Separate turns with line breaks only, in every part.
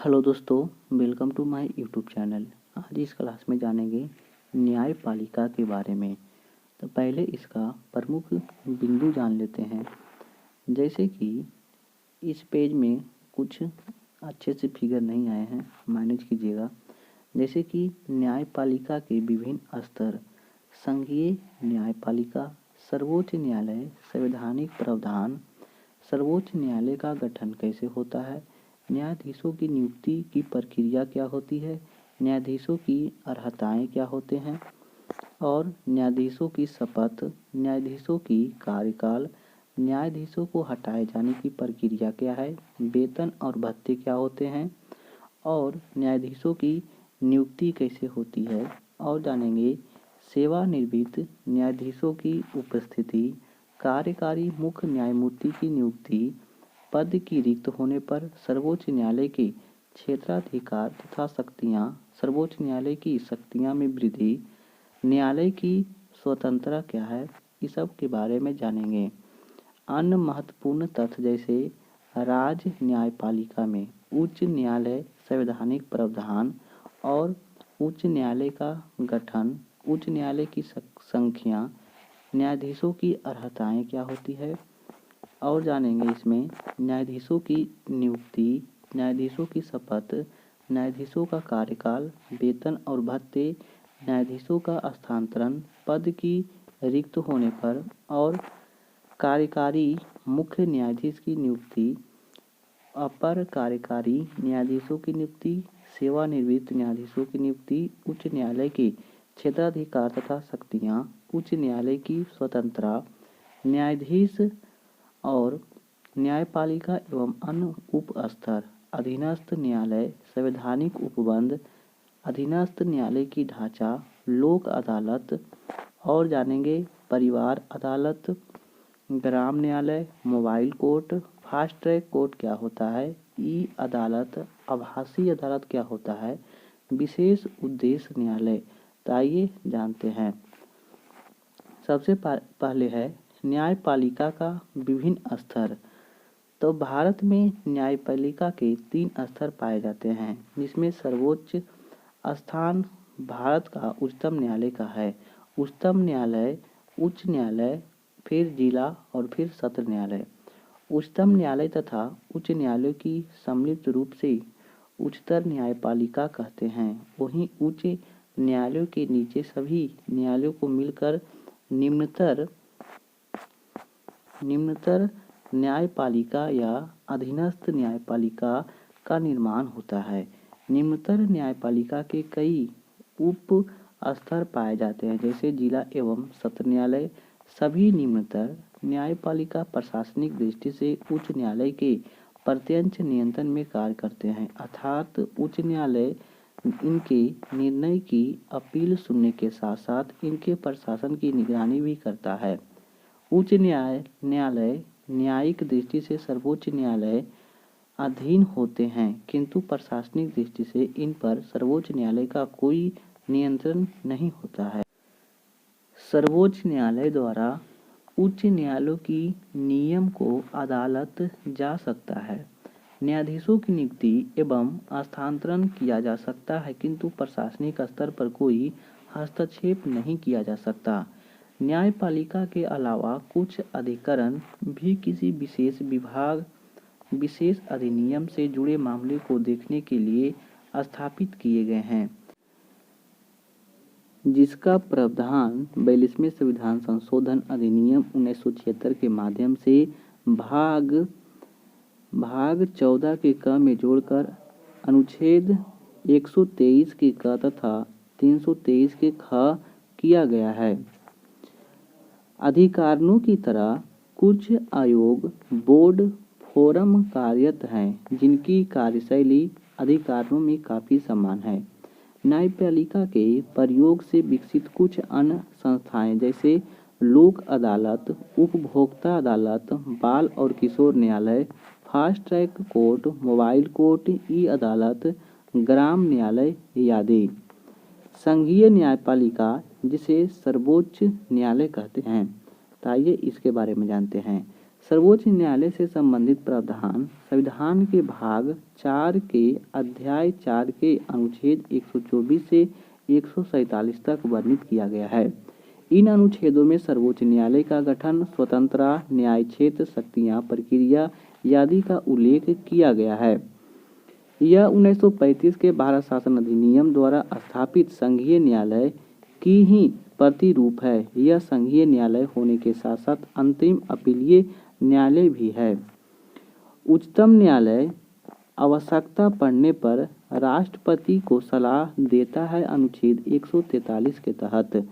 Hello दोस्तों, welcome to my YouTube channel. आज इस क्लास में जानेंगे न्यायपालिका के बारे में। तो पहले इसका प्रमुख बिंदु जान लेते हैं। जैसे कि इस पेज में कुछ अच्छे से फिगर नहीं आए हैं, मैनेज कीजिएगा। जैसे कि न्यायपालिका के विभिन्न स्तर, संघीय न्यायपालिका, सर्वोच्च न्यायालय, संवैधानिक प्रावधान, सर्वोच्च न्यायालय का गठन कैसे होता है, न्यायाधीशों की नियुक्ति की प्रक्रिया क्या होती है, न्यायाधीशों की अर्हताएं क्या होते हैं और न्यायाधीशों की शपथ, न्यायाधीशों की कार्यकाल, न्यायाधीशों को हटाए जाने की प्रक्रिया क्या है, वेतन और भत्ते क्या होते हैं और न्यायाधीशों की नियुक्ति कैसे होती है। और जानेंगे सेवानिवृत्त न्यायाधीशों की उपस्थिति, कार्यकारी मुख्य न्यायमूर्ति की नियुक्ति, पद की रिक्त होने पर सर्वोच्च न्यायालय के क्षेत्राधिकार तथा शक्तियाँ, सर्वोच्च न्यायालय की शक्तियाँ में वृद्धि, न्यायालय की स्वतंत्रता क्या है, इस सब के बारे में जानेंगे। अन्य महत्वपूर्ण तथ्य जैसे राज्य न्यायपालिका में उच्च न्यायालय, संवैधानिक प्रावधान और उच्च न्यायालय का गठन, उच्च न्यायालय की संख्या, न्यायाधीशों की अर्हताएं क्या होती है और जानेंगे इसमें न्यायाधीशों की नियुक्ति, न्यायाधीशों की शपथ, न्यायाधीशों का कार्यकाल, वेतन और भत्ते, न्यायाधीशों का स्थानांतरण, पद की रिक्त होने पर और कार्यकारी मुख्य न्यायाधीश की नियुक्ति, अपर कार्यकारी न्यायाधीशों की नियुक्ति, सेवानिवृत्त न्यायाधीशों की नियुक्ति, उच्च न्यायालय के क्षेत्राधिकार तथा शक्तियाँ, उच्च न्यायालय की स्वतंत्रता, न्यायाधीश और न्यायपालिका एवं अन्य उप स्तर, अधीनस्थ न्यायालय, संवैधानिक उपबंध, अधीनस्थ न्यायालय की ढांचा, लोक अदालत और जानेंगे परिवार अदालत, ग्राम न्यायालय, mobile court, fast track court क्या होता है, ई अदालत, आभासी अदालत क्या होता है, विशेष उद्देश्य न्यायालय। तो आइए जानते हैं। सबसे पहले है न्यायपालिका का विभिन्न स्तर। तो भारत में न्यायपालिका के 3 स्तर पाए जाते हैं, जिसमें सर्वोच्च स्थान भारत का उच्चतम न्यायालय का है। उच्चतम न्यायालय, उच्च न्यायालय, फिर जिला और फिर सत्र न्यायालय। उच्चतम न्यायालय तथा उच्च न्यायालय की सम्मिलित रूप से उच्चतर न्यायपालिका कहते हैं। वहीं उच्च न्यायालयों के नीचे सभी न्यायालयों को मिलकर निम्नतर न्यायपालिका या अधीनस्थ न्यायपालिका का निर्माण होता है। निम्नतर न्यायपालिका के कई उप स्तर पाए जाते हैं, जैसे जिला एवं सत्र न्यायालय। सभी निम्नतर न्यायपालिका प्रशासनिक दृष्टि से उच्च न्यायालय के प्रत्यक्ष नियंत्रण में कार्य करते हैं, अर्थात उच्च न्यायालय इनके निर्णय की अपील सुनने के साथ साथ इनके प्रशासन की निगरानी भी करता है। उच्च न्यायालय न्यायिक दृष्टि से सर्वोच्च न्यायालय अधीन होते हैं, किंतु प्रशासनिक दृष्टि से इन पर सर्वोच्च न्यायालय का कोई नियंत्रण नहीं होता है। सर्वोच्च न्यायालय द्वारा उच्च न्यायालयों की नियम को अदालत जा सकता है। न्यायाधीशों की नियुक्ति एवं स्थानांतरण किया जा सकता है, किंतु प्रशासनिक स्तर पर कोई हस्तक्षेप नहीं किया जा सकता। न्यायपालिका के अलावा कुछ अधिकरण भी किसी विशेष विभाग, विशेष अधिनियम से जुड़े मामले को देखने के लिए स्थापित किए गए हैं, जिसका प्रावधान 42वें संविधान संशोधन अधिनियम 1976 के माध्यम से भाग 14 के क में जोड़कर अनुच्छेद 123 के क तथा 323 के ख किया गया है। अधिकारियों की तरह कुछ आयोग, बोर्ड, फोरम कार्यरत हैं, जिनकी कार्यशैली अधिकारियों में काफ़ी समान है। न्यायपालिका के प्रयोग से विकसित कुछ अन्य संस्थाएं जैसे लोक अदालत, उपभोक्ता अदालत, बाल और किशोर न्यायालय, fast track court, mobile court, e अदालत, ग्राम न्यायालय आदि। संघीय न्यायपालिका, जिसे सर्वोच्च न्यायालय कहते हैं। तो आइए इसके बारे में जानते हैं। सर्वोच्च न्यायालय से संबंधित प्रावधान संविधान के भाग 4 के अध्याय 4 के अनुच्छेद 124 से 147 तक वर्णित किया गया है। इन अनुच्छेदों में सर्वोच्च न्यायालय का गठन, स्वतंत्रता, न्याय क्षेत्र, शक्तियां, प्रक्रिया आदि का उल्लेख किया गया है। यह 1935 के भारत शासन अधिनियम द्वारा स्थापित संघीय न्यायालय की ही प्रतिरूप है। यह संघीय न्यायालय होने के साथ साथ अंतरिम अपीलीय न्यायालय भी है। उच्चतम न्यायालय आवश्यकता पड़ने पर राष्ट्रपति को सलाह देता है। अनुच्छेद 143 के तहत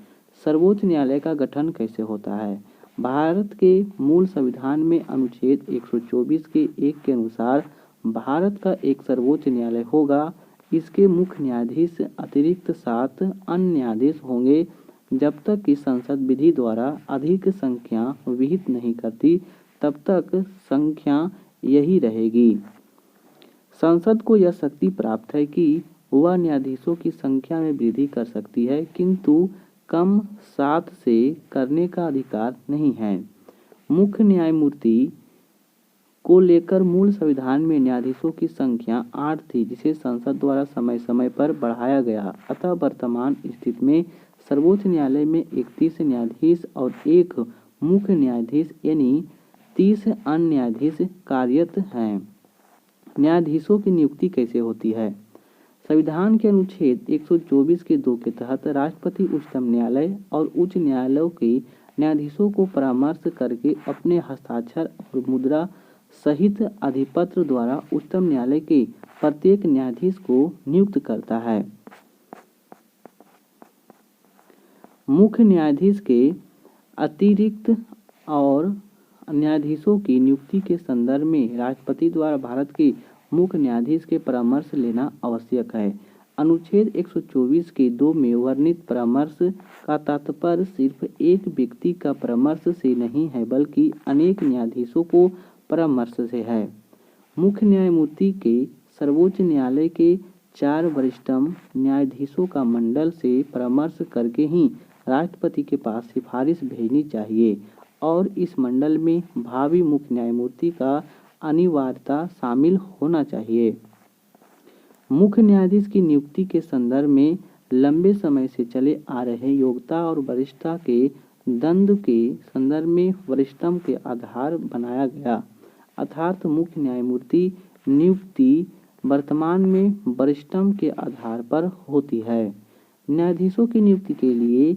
सर्वोच्च न्यायालय का गठन कैसे होता है? भारत के मूल संविधान में अनुच्छेद 124 के 1 के अनुसार भारत का एक सर्वोच्च न्यायालय होगा। इसके मुख्य न्यायाधीश अतिरिक्त 7 अन्य न्यायाधीश होंगे। जब तक कि संसद विधि द्वारा अधिक संख्या विहित नहीं करती तब तक संख्या यही रहेगी। संसद को यह शक्ति प्राप्त है कि वह न्यायाधीशों की संख्या में वृद्धि कर सकती है, किंतु कम 7 से करने का अधिकार नहीं है। मुख्य न्यायमूर्ति को लेकर मूल संविधान में न्यायाधीशों की संख्या 8 थी, जिसे संसद द्वारा समय समय पर बढ़ाया गया। अतः वर्तमान स्थिति में सर्वोच्च न्यायालय में 31 न्यायाधीश और एक मुख्य न्यायाधीश यानी 30 अन्य न्यायाधीश कार्यरत हैं। न्यायाधीशों की नियुक्ति कैसे होती है? संविधान के अनुच्छेद 124 के 2 के तहत राष्ट्रपति उच्चतम न्यायालय और उच्च न्यायालयों के न्यायाधीशों को परामर्श करके अपने हस्ताक्षर और मुद्रा सहित अधिपत्र द्वारा उच्चतम न्यायालय के प्रत्येक न्यायाधीश को नियुक्त करता है। मुख्य न्यायाधीश के अतिरिक्त और न्यायाधीशों की नियुक्ति के संदर्भ में राष्ट्रपति द्वारा भारत के मुख्य न्यायाधीश के परामर्श लेना आवश्यक है। अनुच्छेद 124 के 2 में वर्णित परामर्श का तात्पर्य सिर्फ एक व्यक्ति का परामर्श से नहीं है, बल्कि अनेक न्यायाधीशों को परामर्श से है। मुख्य न्यायमूर्ति के सर्वोच्च न्यायालय के 4 वरिष्ठतम न्यायाधीशों का मंडल से परामर्श करके ही राष्ट्रपति के पास सिफारिश भेजनी चाहिए और इस मंडल में भावी मुख्य न्यायमूर्ति का अनिवार्यता शामिल होना चाहिए। मुख्य न्यायाधीश की नियुक्ति के संदर्भ में लंबे समय से चले आ रहे योग्यता और वरिष्ठता के द्वंद्व के संदर्भ में वरिष्ठतम के आधार बनाया गया, अर्थात मुख्य न्यायमूर्ति नियुक्ति वर्तमान में वरिष्ठतम के आधार पर होती है। न्यायाधीशों की नियुक्ति के लिए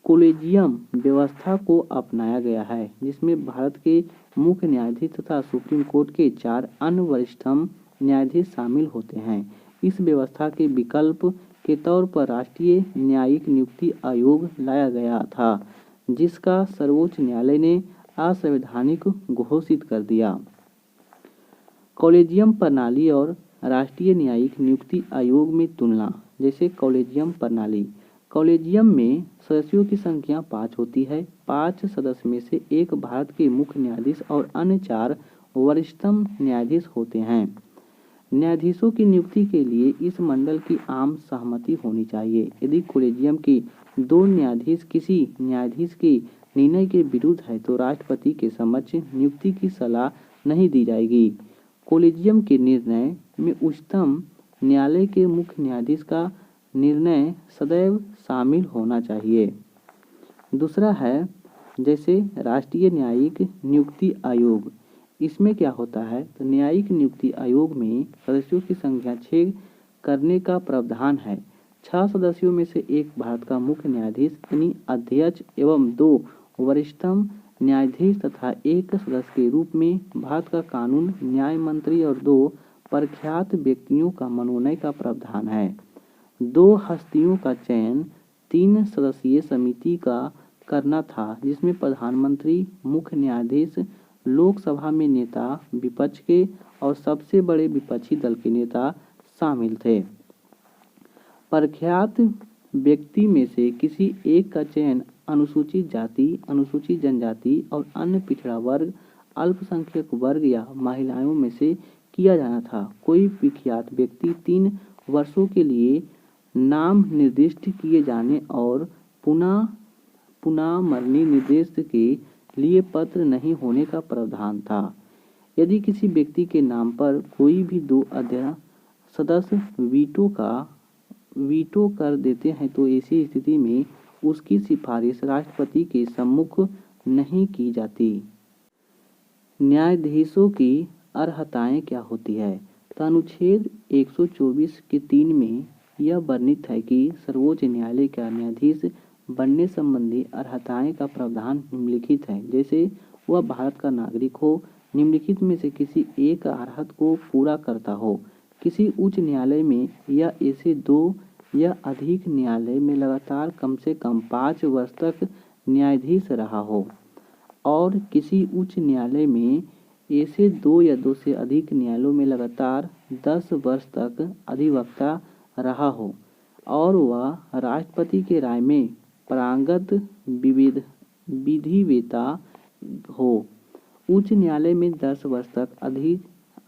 कोलेजियम व्यवस्था को अपनाया गया है, जिसमें भारत के मुख्य न्यायाधीश तथा सुप्रीम कोर्ट के 4 अन्य वरिष्ठतम न्यायाधीश शामिल होते हैं। इस व्यवस्था के विकल्प के तौर पर राष्ट्रीय न्यायिक नियुक्ति आयोग लाया गया था, जिसका सर्वोच्च न्यायालय ने असंवैधानिक घोषित कर दिया। कॉलेजियम प्रणाली और राष्ट्रीय न्यायिक नियुक्ति आयोग में तुलना। जैसे कॉलेजियम प्रणाली, कॉलेजियम में सदस्यों की संख्या 5 होती है। 5 सदस्य में से एक भारत के मुख्य न्यायाधीश और अन्य 4 वरिष्ठतम न्यायाधीश होते हैं। न्यायाधीशों की नियुक्ति के लिए इस मंडल की आम सहमति होनी चाहिए। यदि कॉलेजियम के 2 न्यायाधीश किसी न्यायाधीश के निर्णय के विरुद्ध है तो राष्ट्रपति के समक्ष नियुक्ति की सलाह नहीं दी जाएगी। कॉलेजियम के निर्णय में उच्चतम न्यायालय के मुख्य न्यायाधीश का निर्णय सदैव शामिल होना चाहिए। दूसरा है जैसे राष्ट्रीय न्यायिक नियुक्ति आयोग। इसमें क्या होता है तो न्यायिक नियुक्ति आयोग में सदस्यों की संख्या 6 करने का प्रावधान है। 6 सदस्यों में से एक भारत का मुख्य न्यायाधीश यानी अध्यक्ष एवं 2 वरिष्ठतम न्यायाधीश तथा एक सदस्य के रूप में भारत का कानून न्याय मंत्री और 2 प्रख्यात व्यक्तियों का मनोनयन का प्रावधान है। 2 हस्तियों का चयन 3 सदस्यीय समिति का करना था, जिसमें प्रधानमंत्री, मुख्य न्यायाधीश, लोकसभा में नेता विपक्ष के और सबसे बड़े विपक्षी दल के नेता शामिल थे। प्रख्यात व्यक्ति में से किसी एक का चयन अनुसूचित जाति, अनुसूचित जनजाति और अन्य पिछड़ा वर्ग, अल्पसंख्यक वर्ग या महिलाओं में से किया जाना था। कोई विख्यात व्यक्ति 3 वर्षों के लिए नाम निर्दिष्ट किए जाने और पुनः मरणीय निर्देश के लिए पत्र नहीं होने का प्रावधान था। यदि किसी व्यक्ति के नाम पर कोई भी 2 सदस्य वीटो कर देते हैं तो ऐसी स्थिति में उसकी सिफारिश राष्ट्रपति के सम्मुख नहीं की जाती। न्यायाधीशों की अर्हताएं क्या होती है? तो अनुच्छेद 124 के 3 में यह वर्णित है कि सर्वोच्च न्यायालय का न्यायाधीश बनने संबंधी अर्हताएं का प्रावधान निम्नलिखित है। जैसे वह भारत का नागरिक हो, निम्नलिखित में से किसी एक अर्हत को पूरा करता हो, किसी उच्च न्यायालय में या ऐसे 2 या अधिक न्यायालय में लगातार कम से कम 5 वर्ष तक न्यायाधीश रहा हो, और किसी उच्च न्यायालय में ऐसे 2 या 2 से अधिक न्यायालयों में लगातार 10 वर्ष तक अधिवक्ता रहा हो, और वह राष्ट्रपति के राय में पारंगत विधिवेत्ता हो। उच्च न्यायालय में 10 वर्ष तक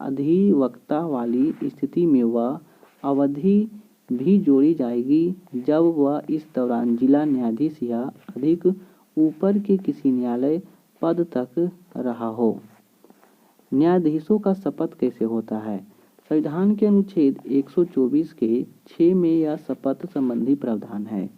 अधिवक्ता वाली स्थिति में वह अवधि भी जोड़ी जाएगी जब वह इस दौरान जिला न्यायाधीश या अधिक ऊपर के किसी न्यायालय पद तक रहा हो। न्यायाधीशों का शपथ कैसे होता है? संविधान के अनुच्छेद 124 के 6 में यह शपथ संबंधी प्रावधान है।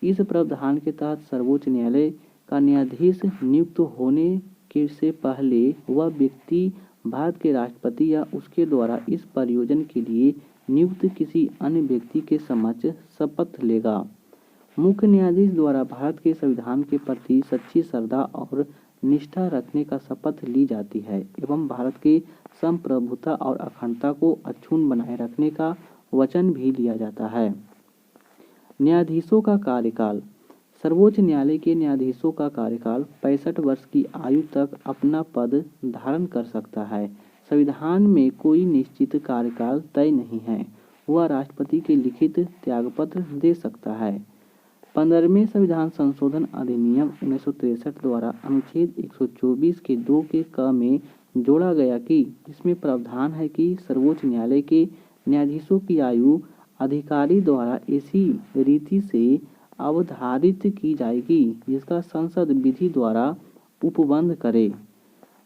इस प्रावधान के तहत सर्वोच्च न्यायालय का न्यायाधीश नियुक्त होने के से पहले वह व्यक्ति भारत के राष्ट्रपति या उसके द्वारा इस प्रयोजन के लिए नियुक्त किसी अन्य व्यक्ति के समक्ष शपथ लेगा। मुख्य न्यायाधीश द्वारा भारत के संविधान के प्रति सच्ची श्रद्धा और निष्ठा रखने का शपथ ली जाती है एवं भारत के संप्रभुता और अखंडता को अक्षुण्ण बनाए रखने का वचन भी लिया जाता है। न्यायाधीशों का कार्यकाल। सर्वोच्च न्यायालय के न्यायाधीशों का कार्यकाल 65 वर्ष की आयु तक अपना पद धारण कर सकता है। संविधान में कोई निश्चित कार्यकाल तय नहीं है। वह राष्ट्रपति के लिखित त्यागपत्र दे सकता है। 15वें संविधान संशोधन अधिनियम 1963 द्वारा अनुच्छेद 124 के 2 के क में जोड़ा गया कि इसमें प्रावधान है कि सर्वोच्च न्यायालय के न्यायाधीशों की आयु अधिकारी द्वारा ऐसी रीति से अवधारित की जाएगी जिसका संसद विधि द्वारा उपबंध करे।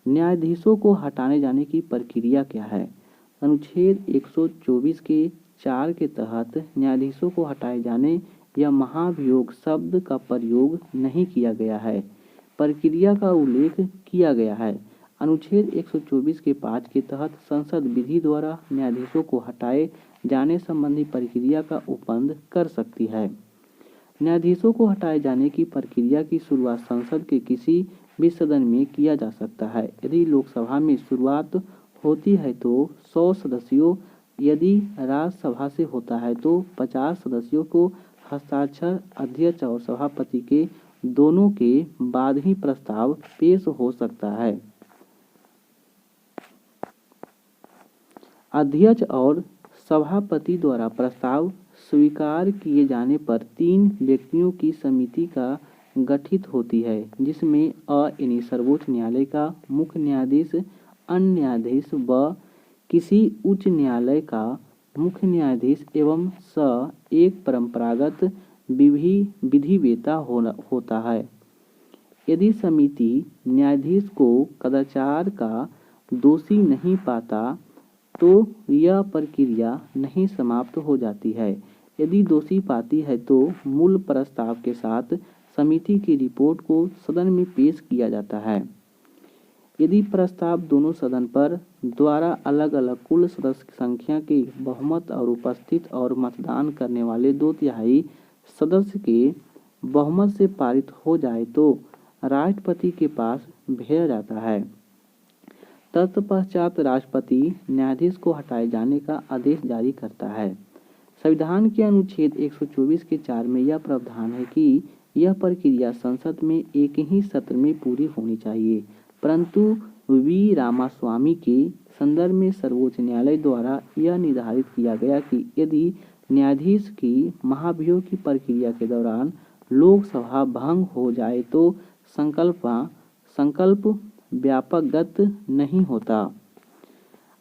न्यायाधीशों को हटाने जाने की प्रक्रिया क्या है? अनुच्छेद 124 के 4 के तहत न्यायाधीशों को हटाए जाने या महाभियोग शब्द का प्रयोग नहीं किया गया है। प्रक्रिया का उल्लेख किया गया है। अनुच्छेद 124 के 5 के तहत संसद विधि द्वारा न्यायाधीशों को हटाए जाने संबंधी प्रक्रिया का उपबंध कर सकती है। न्यायाधीशों को हटाए जाने की प्रक्रिया की शुरुआत संसद के किसी भी सदन में किया जा सकता है। यदि लोकसभा में शुरुआत होती है तो 100 सदस्यों, यदि राज्यसभा से होता है तो 50 सदस्यों को हस्ताक्षर अध्यक्ष और सभापति के दोनों के बाद ही प्रस्ताव पेश हो सकता है। अध्यक्ष और सभापति द्वारा प्रस्ताव स्वीकार किए जाने पर 3 व्यक्तियों की समिति का गठित होती है, जिसमें यानी सर्वोच्च न्यायालय का मुख्य न्यायाधीश, अन्य न्यायाधीश व किसी उच्च न्यायालय का मुख्य न्यायाधीश एवं एक परंपरागत विधिवेत्ता होता है। यदि समिति न्यायाधीश को कदाचार का दोषी नहीं पाता तो यह प्रक्रिया नहीं समाप्त हो जाती है। यदि दोषी पाती है तो मूल प्रस्ताव के साथ समिति की रिपोर्ट को सदन में पेश किया जाता है। यदि प्रस्ताव दोनों सदन पर द्वारा अलग अलग कुल सदस्य संख्या के बहुमत और उपस्थित और मतदान करने वाले 2/3 सदस्य के बहुमत से पारित हो जाए तो राष्ट्रपति के पास भेजा जाता है। तत्पश्चात राष्ट्रपति न्यायाधीश को हटाए जाने का आदेश जारी करता है। संविधान के अनुच्छेद 124 के 4 में यह प्रावधान है कि यह प्रक्रिया संसद में एक ही सत्र में पूरी होनी चाहिए, परंतु वी रामास्वामी के संदर्भ में सर्वोच्च न्यायालय द्वारा यह निर्धारित किया गया कि यदि न्यायाधीश की महाभियोग की प्रक्रिया के दौरान लोकसभा भंग हो जाए तो संकल्प व्यापकगत नहीं होता।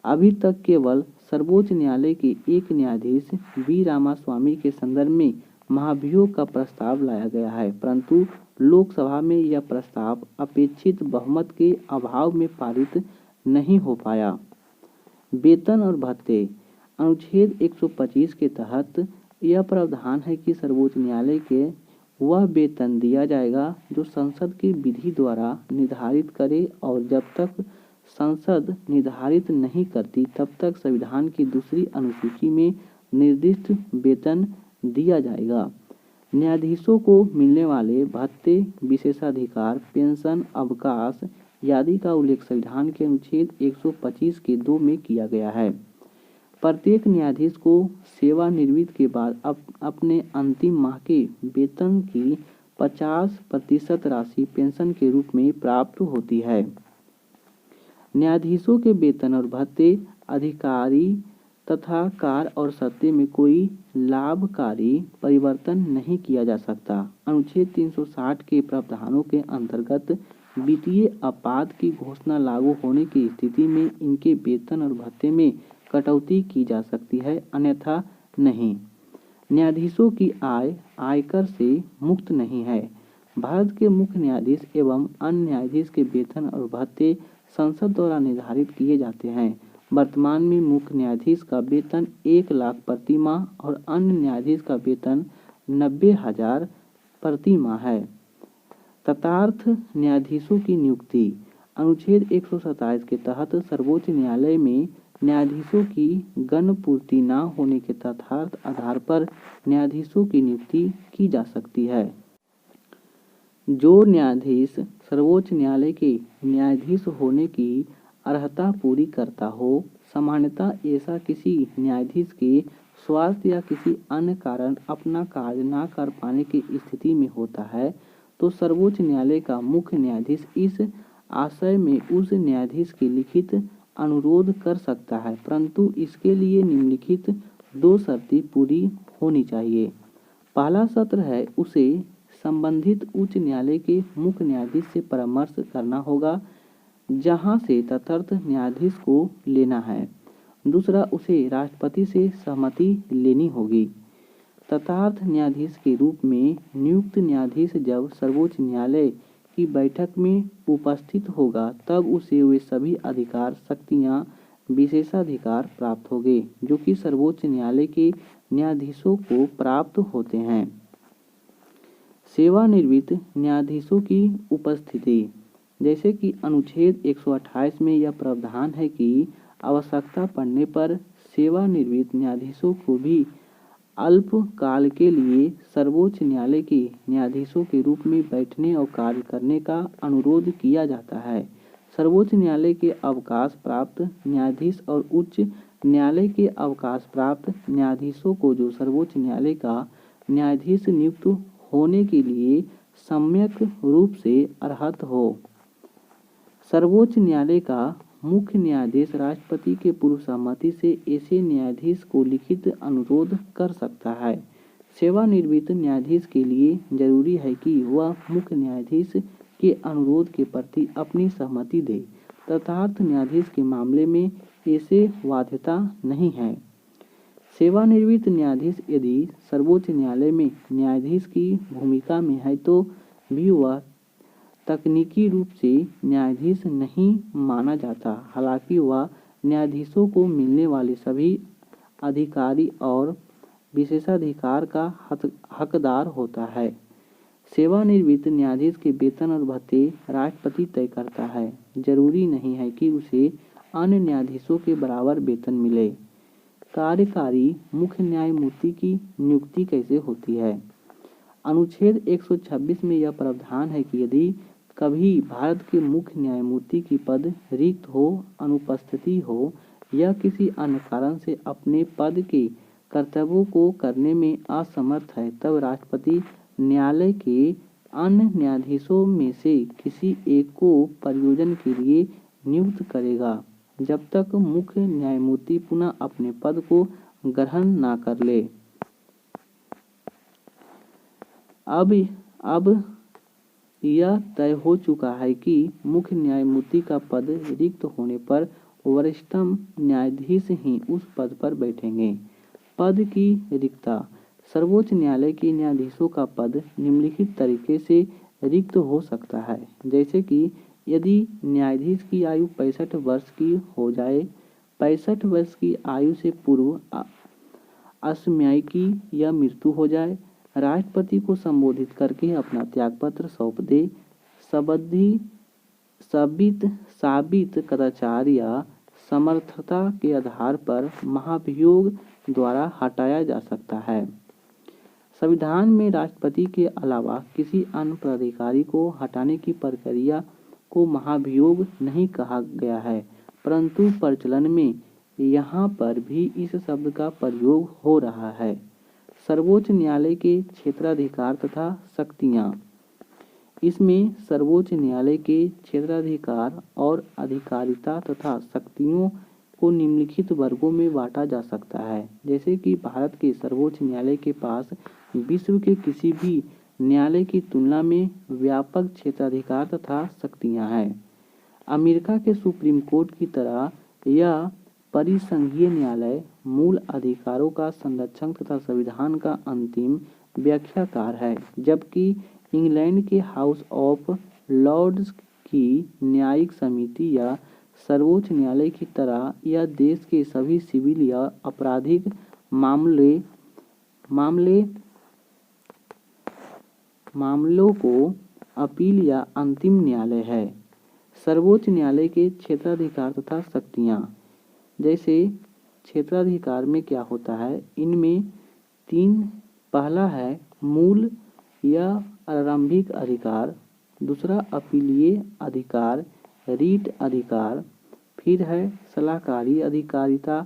अभी तक केवल सर्वोच्च न्यायालय के एक न्यायाधीश वी रामास्वामी के संदर्भ में महाभियोग का प्रस्ताव लाया गया है, परंतु लोकसभा में यह प्रस्ताव अपेक्षित बहुमत के अभाव में पारित नहीं हो पाया। वेतन और भत्ते। अनुच्छेद 125 के तहत यह प्रावधान है कि सर्वोच्च न्यायालय के वह वेतन दिया जाएगा जो संसद की विधि द्वारा निर्धारित करे, और जब तक संसद निर्धारित नहीं करती तब तक संविधान की दूसरी अनुसूची में निर्दिष्ट वेतन दिया जाएगा। न्यायाधीशों को मिलने वाले भत्ते, विशेषाधिकार, पेंशन, अवकाश आदि का उल्लेख संविधान के अनुच्छेद 125 के 2 में किया गया है। प्रत्येक न्यायाधीश को सेवानिवृत्ति के बाद अपने अंतिम माह के वेतन की 50% राशि पेंशन के रूप में प्राप्त होती है। न्यायाधीशों के वेतन और भत्ते, अधिकारी तथा कार्य और सत्ता में कोई लाभकारी परिवर्तन नहीं किया जा सकता। अनुच्छेद 360 के प्रावधानों के अंतर्गत वित्तीय आपात की घोषणा लागू होने की स्थिति में इनके वेतन और भत्ते में कटौती की जा सकती है, अन्यथा नहीं। न्यायाधीशों की आय आयकर से मुक्त नहीं है। भारत के मुख्य न्यायाधीश एवं अन्य न्यायाधीश के वेतन और भत्ते संसद द्वारा निर्धारित किए जाते हैं। वर्तमान में मुख्य न्यायाधीश का वेतन 1 लाख प्रति माह और अन्य न्यायाधीश का वेतन 90,000 प्रति माह है। तथार्थ न्यायाधीशों की नियुक्ति। अनुच्छेद 127 के तहत सर्वोच्च न्यायालय में न्यायाधीशों की गणपूर्ति न होने के तथार्थ आधार पर न्यायाधीशों की नियुक्ति की जा सकती है। जो न्यायाधीश सर्वोच्च न्यायालय के न्यायाधीश होने की अर्हता पूरी करता हो, सामान्यतः ऐसा किसी न्यायाधीश के स्वास्थ्य या किसी अन्य कारण अपना कार्य न कर पाने की स्थिति में होता है, तो सर्वोच्च न्यायालय का मुख्य न्यायाधीश इस आशय में उस न्यायाधीश के लिखित अनुरोध कर सकता है, परंतु इसके लिए निम्नलिखित 2 शर्तें पूरी होनी चाहिए। पहला सत्र है, उसे संबंधित उच्च न्यायालय के मुख्य न्यायाधीश से परामर्श करना होगा जहां से तदर्थ न्यायाधीश को लेना है। दूसरा, उसे राष्ट्रपति से सहमति लेनी होगी। तथार्थ न्यायाधीश के रूप में नियुक्त न्यायाधीश जब सर्वोच्च न्यायालय की बैठक में उपस्थित होगा तब उसे वे सभी अधिकार, शक्तियां, विशेषाधिकार प्राप्त होंगे जो कि सर्वोच्च न्यायालय के न्यायाधीशों को प्राप्त होते हैं। सेवानिवृत्त न्यायाधीशों की उपस्थिति। जैसे कि अनुच्छेद 128 में यह प्रावधान है कि आवश्यकता पड़ने पर सेवानिवृत्त न्यायाधीशों को भी अल्पकाल के लिए सर्वोच्च न्यायालय के न्यायाधीशों के रूप में बैठने और कार्य करने का अनुरोध किया जाता है। सर्वोच्च न्यायालय के अवकाश प्राप्त न्यायाधीश और उच्च न्यायालय के अवकाश प्राप्त न्यायाधीशों को जो सर्वोच्च न्यायालय का न्यायाधीश नियुक्त होने के लिए सम्यक रूप से अर्हत हो। सर्वोच्च न्यायालय का मुख्य न्यायाधीश राष्ट्रपति के पूर्व सहमति से ऐसे न्यायाधीश को लिखित अनुरोध कर सकता है। सेवानिवृत्त न्यायाधीश के लिए जरूरी है कि वह मुख्य न्यायाधीश के अनुरोध के प्रति अपनी सहमति दे। तथार्थ न्यायाधीश के मामले में ऐसे बाध्यता नहीं है। सेवानिवृत्त न्यायाधीश यदि सर्वोच्च न्यायालय में न्यायाधीश की भूमिका में है तो भी वह तकनीकी रूप से न्यायाधीश नहीं माना जाता। हालांकि वह न्यायाधीशों को मिलने वाले सभी अधिकारी और विशेषाधिकार का हकदार होता है। सेवानिवृत्त न्यायाधीश के वेतन और भत्ते राष्ट्रपति तय करता है। जरूरी नहीं है कि उसे अन्य न्यायाधीशों के बराबर वेतन मिले। कार्यकारी मुख्य न्यायमूर्ति की नियुक्ति कैसे होती है? अनुच्छेद 126 में यह प्रावधान है कि यदि कभी भारत के मुख्य न्यायमूर्ति की पद रिक्त हो, अनुपस्थिति हो या किसी अन्य कारण से अपने पद के कर्तव्यों को करने में असमर्थ है, तब राष्ट्रपति न्यायालय के अन्य न्यायाधीशों में से किसी एक को प्रयोजन के लिए नियुक्त करेगा जब तक मुख्य न्यायमूर्ति पुनः अपने पद को ग्रहण न कर ले। अब यह तय हो चुका है कि मुख्य न्यायमूर्ति का पद रिक्त होने पर वरिष्ठतम न्यायाधीश ही उस पद पर बैठेंगे। पद की रिक्तता। सर्वोच्च न्यायालय के न्यायाधीशों का पद निम्नलिखित तरीके से रिक्त हो सकता है, जैसे कि यदि न्यायाधीश की आयु 65 वर्ष की हो जाए, 65 वर्ष की आयु से पूर्व असमयिकी या मृत्यु हो जाए, राष्ट्रपति को संबोधित करके अपना त्यागपत्र सौंप दे, साबित कदाचार या समर्थता के आधार पर महाभियोग द्वारा हटाया जा सकता है। संविधान में राष्ट्रपति के अलावा किसी अन्य पदाधिकारी को हटाने की प्रक्रिया को महाभियोग नहीं कहा गया है, परंतु प्रचलन में यहाँ पर भी इस शब्द का प्रयोग हो रहा है। सर्वोच्च न्यायालय के क्षेत्राधिकार तथा शक्तियाँ। इसमें सर्वोच्च न्यायालय के क्षेत्राधिकार और अधिकारिता तथा शक्तियों को निम्नलिखित वर्गों में बांटा जा सकता है, जैसे कि भारत के सर्वोच्च न्यायालय के पास विश्व के किसी भी न्यायालय की तुलना में व्यापक क्षेत्राधिकार तथा शक्तियां हैं। अमेरिका के सुप्रीम कोर्ट की तरह यह परिसंघीय न्यायालय मूल अधिकारों का संरक्षक तथा संविधान का अंतिम व्याख्याकार है, जबकि इंग्लैंड के हाउस ऑफ लॉर्ड्स की न्यायिक समिति या सर्वोच्च न्यायालय की तरह यह देश के सभी सिविल या आपराधिक मामलों को अपील या अंतिम न्यायालय है। सर्वोच्च न्यायालय के क्षेत्राधिकार तथा शक्तियाँ। जैसे क्षेत्राधिकार में क्या होता है, इनमें तीन, पहला है मूल या आरंभिक अधिकार, दूसरा अपीलीय अधिकार रीट अधिकार, फिर है सलाहकारी अधिकारिता।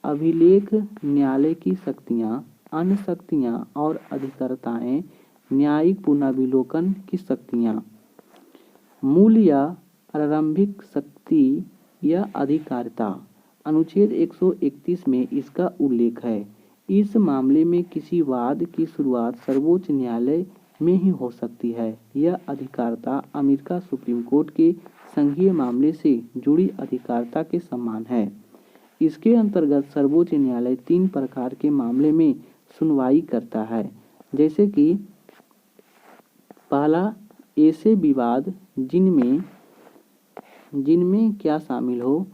अभिलेख न्यायालय की शक्तियाँ, अन्य शक्तियाँ और अधिकारिताएँ, न्यायिक पुनर्विलोकन की शक्तियाँ। मूल या आरंभिक शक्ति या अधिकारिता, अनुच्छेद 131 में इसका उल्लेख है। इस मामले में किसी वाद की शुरुआत सर्वोच्च न्यायालय में ही हो सकती है। यह अधिकारिता अमेरिका सुप्रीम कोर्ट के संघीय मामले से जुड़ी अधिकारिता के समान है। इसके अंतर्गत सर्वोच्च न्यायालय 3 प्रकार के मामले में सुनवाई करता है, जैसे कि पहला, ऐसे विवाद जिनमें क्या शामिल हो,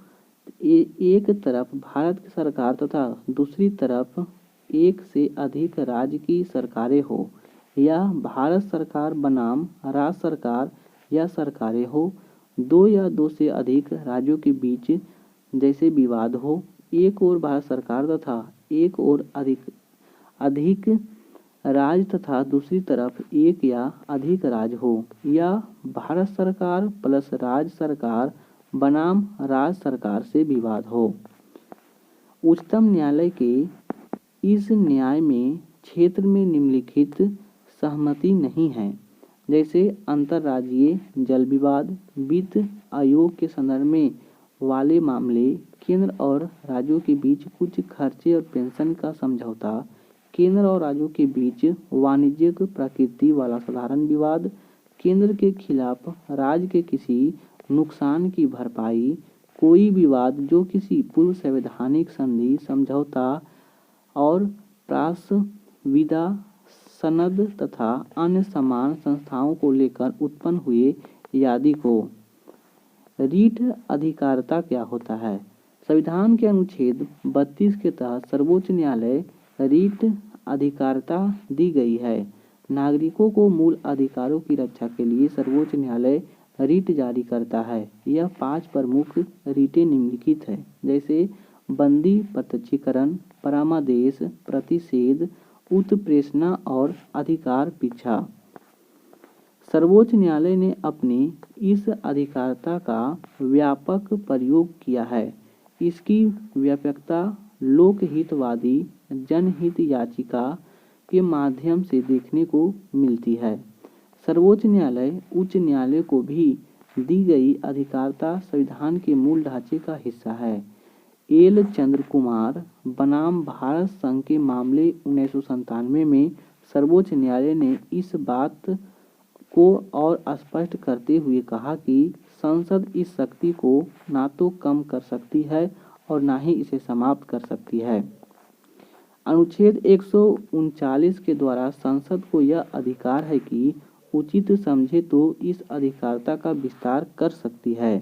एक तरफ भारत की सरकार तथा दूसरी तरफ एक से अधिक राज्य की सरकारें हो, या भारत सरकार बनाम राज्य सरकार या सरकारें हो, 2 या 2 से अधिक राज्यों के बीच जैसे विवाद हो, एक और भारत सरकार तथा एक और अधिक राज्य तथा दूसरी तरफ एक या अधिक राज्य हो, या भारत सरकार प्लस राज्य सरकार बनाम राज्य सरकार से विवाद हो। उच्चतम न्यायालय के इस न्याय में क्षेत्र में निम्नलिखित सहमति नहीं है, जैसे अंतर्राज्यीय जल विवाद, वित्त आयोग के संदर्भ में वाले मामले, केंद्र और राज्यों के बीच कुछ खर्चे और पेंशन का समझौता, केंद्र और राज्यों के बीच वाणिज्यिक प्रकृति वाला साधारण विवाद, केंद्र के खिलाफ राज्य के किसी नुकसान की भरपाई, कोई विवाद जो किसी पूर्व संवैधानिक संधि, समझौता और प्रासविदा सनद तथा अन्य समान संस्थाओं को लेकर उत्पन्न हुए आदि को। रीट अधिकारिता क्या होता है? संविधान के अनुच्छेद 32 के तहत सर्वोच्च न्यायालय रीट अधिकारिता दी गई है। नागरिकों को मूल अधिकारों की रक्षा के लिए सर्वोच्च न्यायालय रीट जारी करता है। यह 5 प्रमुख रीटें निम्नलिखित है, जैसे बंदी प्रत्यक्षीकरण, परामर्श, प्रतिषेध, उत्प्रेषणा और अधिकार परीक्षा। सर्वोच्च न्यायालय ने अपनी इस अधिकारिता का व्यापक प्रयोग किया है। इसकी व्यापकता लोकहितवादी जनहित याचिका के माध्यम से देखने को मिलती है। सर्वोच्च न्यायालय उच्च न्यायालय को भी दी गई अधिकारिता संविधान के मूल ढांचे का हिस्सा है। एल चंद्र कुमार बनाम भारत संघ के मामले 1997 में सर्वोच्च न्यायालय ने इस बात को और स्पष्ट करते हुए कहा कि संसद इस शक्ति को ना तो कम कर सकती है और ना ही इसे समाप्त कर सकती है। अनुच्छेद 139 के द्वारा संसद को यह अधिकार है कि उचित समझे तो इस अधिकारिता का विस्तार कर सकती है।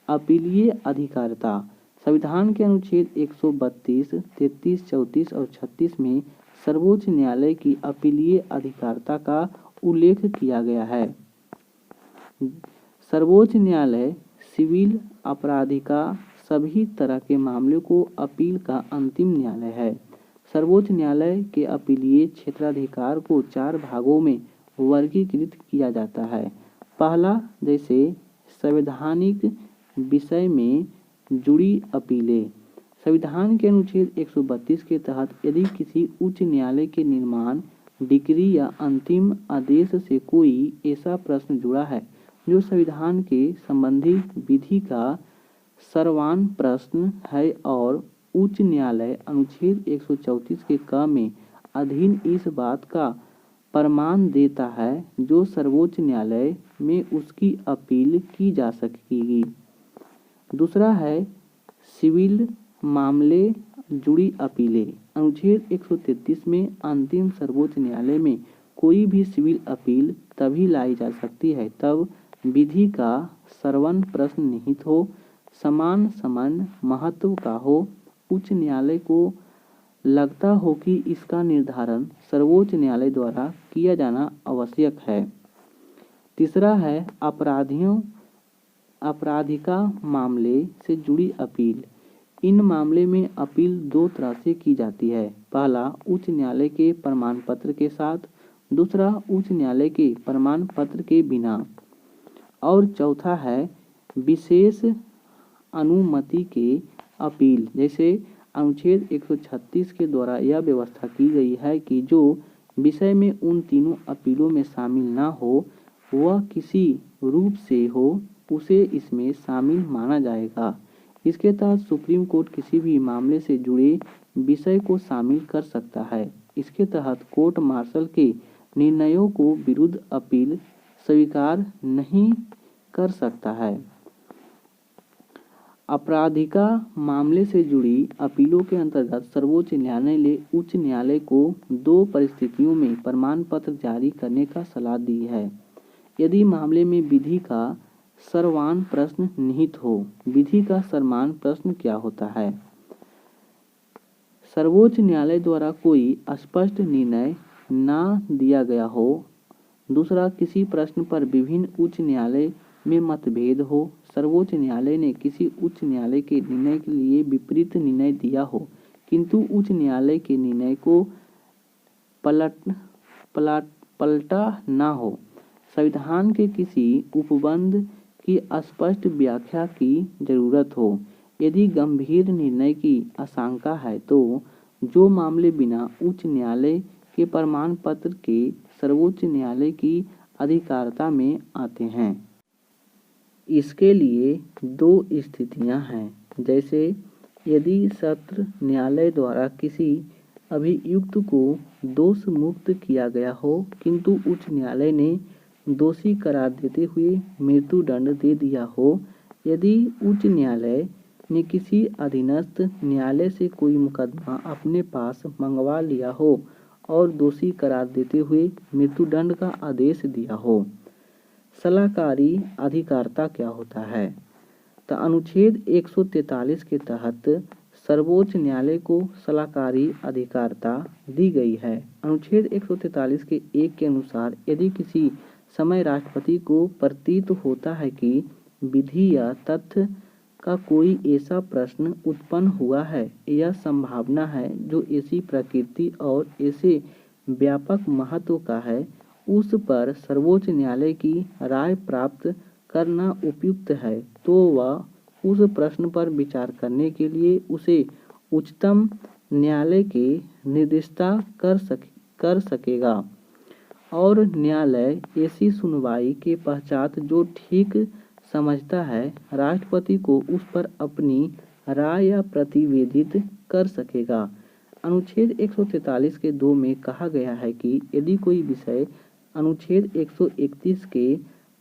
अपीलीय अधिकारिता संविधान के अनुच्छेद 132, 33, 34 और 36 में सर्वोच्च न्यायालय की अपीलीय अधिकारिता का उल्लेख किया गया है। सर्वोच्च न्यायालय सिविल, आपराधिका सभी तरह के मामलों को अपील का अंतिम न्यायालय है। सर्वोच्च न्यायालय के अपीलीय क्षेत्राधिकार को 4 भागों में वर्गीकृत किया जाता है। पहला, जैसे संवैधानिक विषय में जुड़ी अपीलें। संविधान के अनुच्छेद 132 के तहत यदि किसी उच्च न्यायालय के निर्माण, डिक्री या अंतिम आदेश से कोई ऐसा प्रश्न जुड़ा है जो संविधान के संबंधी विधि का सर्वान प्रश्न है और उच्च न्यायालय अनुच्छेद 134 के क में अधीन इस बात का प्रमाण देता है जो सर्वोच्च न्यायालय में उसकी अपील की जा सकेगी। दूसरा है सिविल मामले जुड़ी अपीलें। अनुच्छेद 133 में अंतिम सर्वोच्च न्यायालय में कोई भी सिविल अपील तभी लाई जा सकती है तब विधि का सर्वन प्रश्न निहित हो, समान महत्व का हो, उच्च न्यायालय को लगता हो कि इसका निर्धारण सर्वोच्च न्यायालय द्वारा किया जाना आवश्यक है। तीसरा है आपराधिका मामले से जुड़ी अपील। इन मामले में अपील 2 तरह से की जाती है। पहला, उच्च न्यायालय के प्रमाण पत्र के साथ, दूसरा उच्च न्यायालय के प्रमाण पत्र के बिना, और चौथा है विशेष अनुमति के अपील। जैसे अनुच्छेद 136 के द्वारा यह व्यवस्था की गई है कि जो विषय में उन तीनों अपीलों में शामिल न हो वह किसी रूप से हो उसे इसमें शामिल माना जाएगा। इसके तहत सुप्रीम कोर्ट किसी भी मामले से जुड़े विषय को शामिल कर सकता है। इसके तहत कोर्ट मार्शल के निर्णयों को विरुद्ध अपील स्वीकार नहीं कर सकता है। आपराधिका मामले से जुड़ी अपीलों के अंतर्गत सर्वोच्च न्यायालय ने उच्च न्यायालय को 2 परिस्थितियों में प्रमाण पत्र जारी करने का सलाह दी है। यदि मामले में विधि का सर्वान प्रश्न निहित हो। विधि का सर्वान प्रश्न क्या होता है? सर्वोच्च न्यायालय द्वारा कोई स्पष्ट निर्णय न दिया गया हो। दूसरा, किसी प्रश्न पर विभिन्न उच्च न्यायालय में मतभेद हो। सर्वोच्च न्यायालय ने किसी उच्च न्यायालय के निर्णय के लिए विपरीत निर्णय दिया हो किंतु उच्च न्यायालय के निर्णय को पलटा न हो। संविधान के किसी उपबंध की स्पष्ट व्याख्या की जरूरत हो। यदि गंभीर निर्णय की आशंका है तो जो मामले बिना उच्च न्यायालय के प्रमाण पत्र के सर्वोच्च न्यायालय की अधिकारिता में आते हैं। इसके लिए 2 स्थितियां हैं। जैसे यदि सत्र न्यायालय द्वारा किसी अभियुक्त को दोष मुक्त किया गया हो किंतु उच्च न्यायालय ने दोषी करार देते हुए मृत्युदंड दे दिया हो। यदि उच्च न्यायालय ने किसी अधीनस्थ न्यायालय से कोई मुकदमा अपने पास मंगवा लिया हो और दोषी करार देते हुए मृत्युदंड का आदेश दिया हो। सलाहकारी अधिकारिता क्या होता है? तो अनुच्छेद 143 के तहत सर्वोच्च न्यायालय को सलाहकारी अधिकारिता दी गई है। अनुच्छेद 143 के 1 के अनुसार यदि किसी समय राष्ट्रपति को प्रतीत होता है कि विधि या तथ्य का कोई ऐसा प्रश्न उत्पन्न हुआ है या संभावना है जो ऐसी प्रकृति और ऐसे व्यापक महत्व का है उस पर सर्वोच्च न्यायालय की राय प्राप्त करना उपयुक्त है तो वह उस प्रश्न पर विचार करने के लिए उसे उच्चतम न्यायालय के निर्देशिता कर सकेगा और न्यायालय ऐसी सुनवाई के पश्चात जो ठीक समझता है राष्ट्रपति को उस पर अपनी राय या प्रतिवेदित कर सकेगा। अनुच्छेद 143 के 2 में कहा गया है कि यदि कोई विषय अनुच्छेद 131 के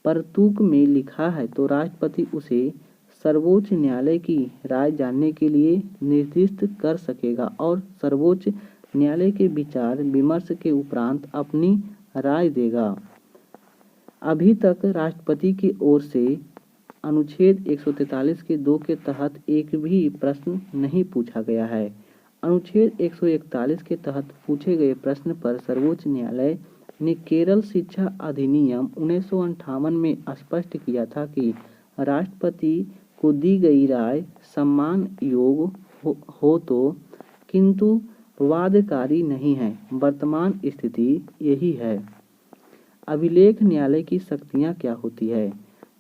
परतुक में लिखा है तो राष्ट्रपति उसे सर्वोच्च न्यायालय की राय जानने के लिए निर्दिष्ट कर सकेगा और सर्वोच्च न्यायालय के विचार विमर्श के उपरांत अपनी राय देगा। अभी तक राष्ट्रपति की ओर से अनुच्छेद 143 के 2 के तहत एक भी प्रश्न नहीं पूछा गया है। अनुच्छेद 141 के तहत पूछे गए प्रश्न पर सर्वोच्च न्यायालय ने केरल शिक्षा अधिनियम 1958 में स्पष्ट किया था कि राष्ट्रपति को दी गई राय सम्मान योग्य हो तो, किंतु वादकारी नहीं है। वर्तमान स्थिति यही है। अभिलेख न्यायालय की शक्तियाँ क्या होती है?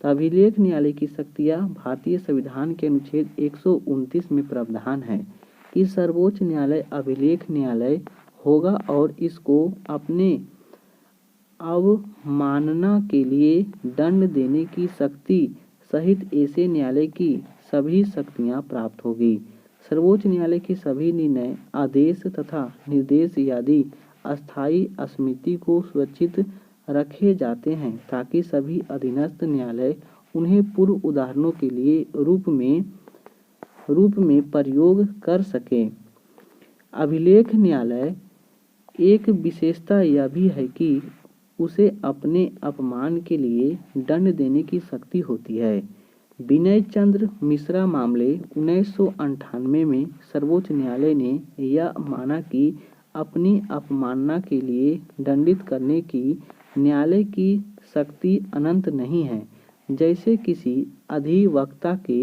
तो अभिलेख न्यायालय की शक्तियाँ भारतीय संविधान के अनुच्छेद 129 में प्रावधान है कि सर्वोच्च न्यायालय अभिलेख न्यायालय होगा और इसको अपने अवमानना के लिए दंड देने की शक्ति सहित ऐसे न्यायालय की सभी शक्तियाँ प्राप्त होगी। सर्वोच्च न्यायालय की सभी निर्णय, आदेश तथा निर्देश आदि अस्थायी समिति को सुरक्षित रखे जाते हैं ताकि सभी अधीनस्थ न्यायालय उन्हें पूर्व उदाहरणों के लिए रूप में प्रयोग कर सकें। अभिलेख न्यायालय एक विशेषता यह भी है कि उसे अपने अपमान के लिए दंड देने की शक्ति होती है। विनय चंद्र मिश्रा मामले 1998 में सर्वोच्च न्यायालय ने यह माना कि अपनी अपमानना के लिए दंडित करने की न्यायालय की शक्ति अनंत नहीं है। जैसे किसी अधिवक्ता के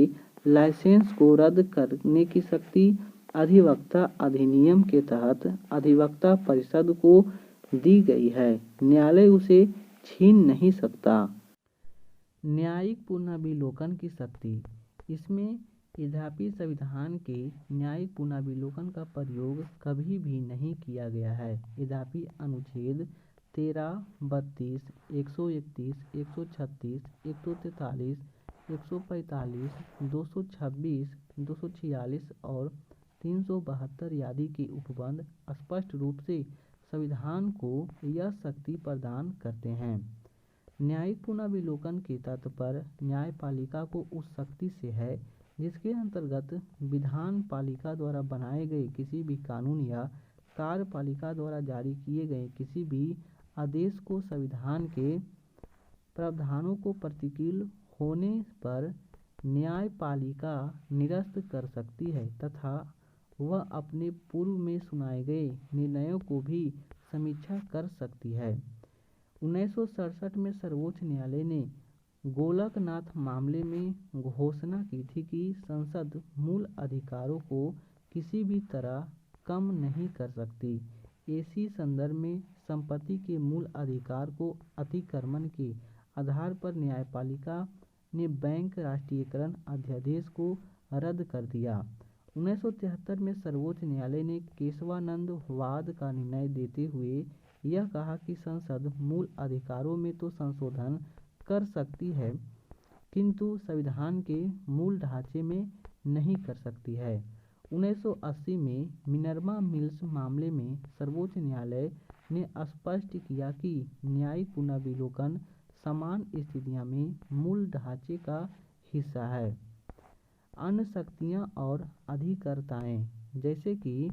लाइसेंस को रद्द करने की शक्ति अधिवक्ता अधिनियम के तहत अधिवक्ता परिषद को दी गई है, न्यायालय उसे छीन नहीं सकता। न्यायिक पुनर्विलोकन की शक्ति। इसमें यद्यपि संविधान के न्यायिक पुनर्विलोकन का प्रयोग कभी भी नहीं किया गया है, यद्यपि अनुच्छेद 13, 32, 131, 136, 143, 145, 226, 246 और 372 आदि के उपबंध स्पष्ट रूप से संविधान को यह शक्ति प्रदान करते हैं। न्यायिक पुनर्विलोकन के तात्पर्य न्यायपालिका को उस शक्ति से है जिसके अंतर्गत विधान पालिका द्वारा बनाए गए किसी भी कानून या कार्यपालिका द्वारा जारी किए गए किसी भी आदेश को संविधान के प्रावधानों को प्रतिकूल होने पर न्यायपालिका निरस्त कर सकती है तथा वह अपने पूर्व में सुनाए गए निर्णयों को भी समीक्षा कर सकती है। 1967 में सर्वोच्च न्यायालय ने गोलकनाथ मामले में घोषणा की थी कि संसद मूल अधिकारों को किसी भी तरह कम नहीं कर सकती। इसी संदर्भ में संपत्ति के मूल अधिकार को अतिक्रमण के आधार पर न्यायपालिका ने बैंक राष्ट्रीयकरण अध्यादेश को रद्द कर दिया। 1973 में सर्वोच्च न्यायालय ने केशवानंद वाद का निर्णय देते हुए यह कहा कि संसद मूल अधिकारों में तो संशोधन कर सकती है किंतु संविधान के मूल ढांचे में नहीं कर सकती है। 1980 में मिनर्वा मिल्स मामले में सर्वोच्च न्यायालय ने स्पष्ट किया कि न्यायिक पुनर्विलोकन समान स्थितियों में मूल ढांचे का हिस्सा है। अन्य शक्तियाँ और अधिकारताएँ। जैसे कि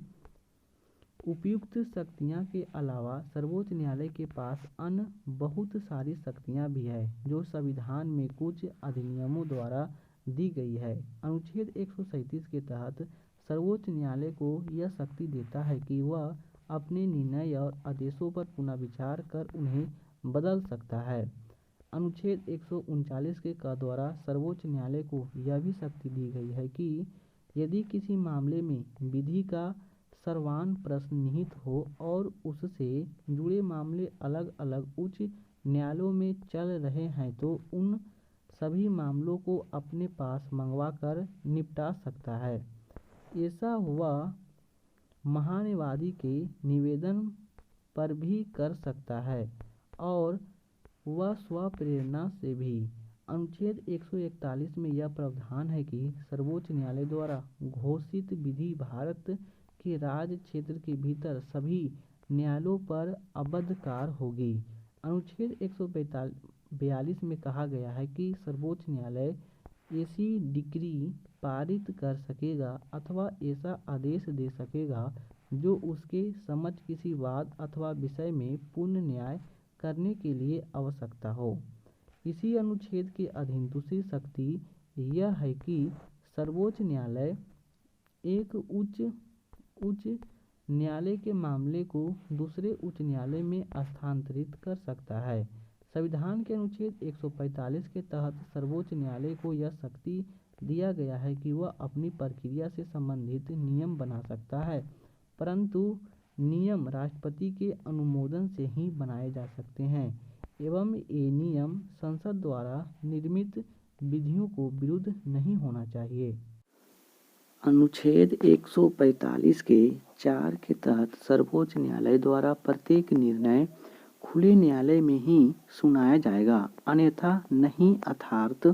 उपयुक्त शक्तियाँ के अलावा सर्वोच्च न्यायालय के पास अन्य बहुत सारी शक्तियाँ भी है जो संविधान में कुछ अधिनियमों द्वारा दी गई है। अनुच्छेद 137 के तहत सर्वोच्च न्यायालय को यह शक्ति देता है कि वह अपने निर्णय और आदेशों पर पुनः विचार कर उन्हें बदल सकता है। अनुच्छेद 139 के द्वारा सर्वोच्च न्यायालय को यह भी शक्ति दी गई है कि यदि किसी मामले में विधि का सर्वमान्य प्रश्न निहित हो और उससे जुड़े मामले अलग अलग उच्च न्यायालयों में चल रहे हैं तो उन सभी मामलों को अपने पास मंगवा कर निपटा सकता है। ऐसा वह महान्यायवादी के निवेदन पर भी कर सकता है और वह स्वप्रेरणा से भी। अनुच्छेद 141 में यह प्रावधान है कि सर्वोच्च न्यायालय द्वारा घोषित विधि भारत के राज्य क्षेत्र के भीतर सभी न्यायालयों पर अबाध्यकार होगी। अनुच्छेद 142 में कहा गया है कि सर्वोच्च न्यायालय ऐसी डिक्री पारित कर सकेगा अथवा ऐसा आदेश दे सकेगा जो उसके समझ किसी वाद अथवा विषय में पूर्ण न्याय करने के लिए आवश्यकता हो। इसी अनुच्छेद के अधीन दूसरी शक्ति यह है कि सर्वोच्च न्यायालय एक उच्च न्यायालय के मामले को दूसरे उच्च न्यायालय में स्थानांतरित कर सकता है। संविधान के अनुच्छेद 145 के तहत सर्वोच्च न्यायालय को यह शक्ति दिया गया है कि वह अपनी प्रक्रिया से संबंधित नियम बना सकता है, परंतु नियम राष्ट्रपति के अनुमोदन से ही बनाए जा सकते हैं एवं ये नियम संसद द्वारा निर्मित विधियों को विरुद्ध नहीं होना चाहिए। अनुच्छेद 145 के 4 के तहत सर्वोच्च न्यायालय द्वारा प्रत्येक निर्णय खुले न्यायालय में ही सुनाया जाएगा, अन्यथा नहीं, अर्थात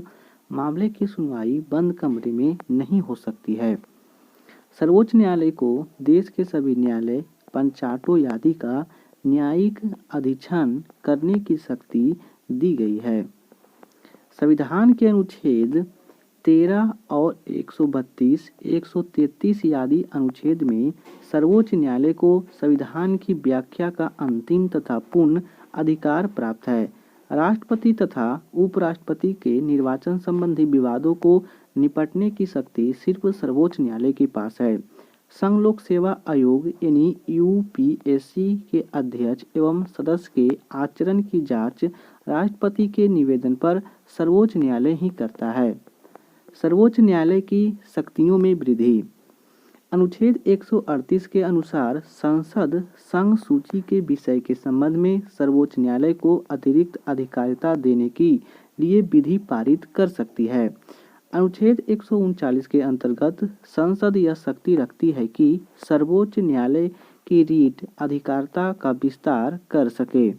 मामले की सुनवाई बंद कमरे में नहीं हो सकती है। सर्वोच्च न्यायालय को देश के सभी न्यायालय पंचाटों आदि का न्यायिक अधीक्षण करने की शक्ति दी गई है। संविधान के अनुच्छेद 13 और 132, 133 आदि अनुच्छेद में सर्वोच्च न्यायालय को संविधान की व्याख्या का अंतिम तथा पूर्ण अधिकार प्राप्त है। राष्ट्रपति तथा उपराष्ट्रपति के निर्वाचन संबंधी विवादों को निपटने की शक्ति सिर्फ सर्वोच्च न्यायालय के पास है। संघ लोक सेवा आयोग यानी यूपीएससी के अध्यक्ष एवं सदस्य के आचरण की जांच राष्ट्रपति के निवेदन पर सर्वोच्च न्यायालय ही करता है। सर्वोच्च न्यायालय की शक्तियों में वृद्धि। अनुच्छेद 138 के अनुसार संसद संघ सूची के विषय के संबंध में सर्वोच्च न्यायालय को अतिरिक्त अधिकारिता देने के लिए विधि पारित कर सकती है। अनुच्छेद 139 के अंतर्गत संसद यह शक्ति रखती है कि सर्वोच्च न्यायालय की रीट अधिकारिता का विस्तार कर सके।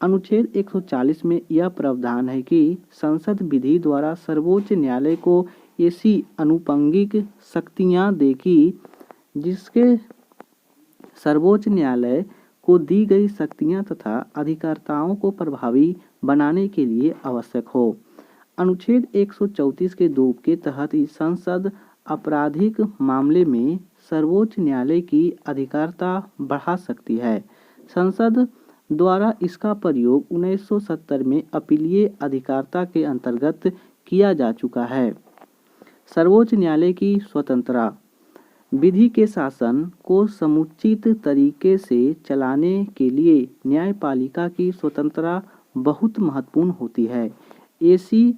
अनुच्छेद 140 में यह प्रावधान है कि संसद विधि द्वारा सर्वोच्च न्यायालय को ऐसी अनुपंगिक शक्तियां देगी जिसके सर्वोच्च न्यायालय को दी गई शक्तियां तथा अधिकारिताओं को प्रभावी बनाने के लिए आवश्यक हो। अनुच्छेद 134 के 2 के तहत ही संसद आपराधिक मामले में सर्वोच्च न्यायालय की अधिकारिता बढ़ा सकती है। संसद द्वारा इसका प्रयोग 1970 में अपीलीय अधिकारिता के अंतर्गत किया जा चुका है। सर्वोच्च न्यायालय की स्वतंत्रता। विधि के शासन को समुचित तरीके से चलाने के लिए न्यायपालिका की स्वतंत्रता बहुत महत्वपूर्ण होती है। ऐसी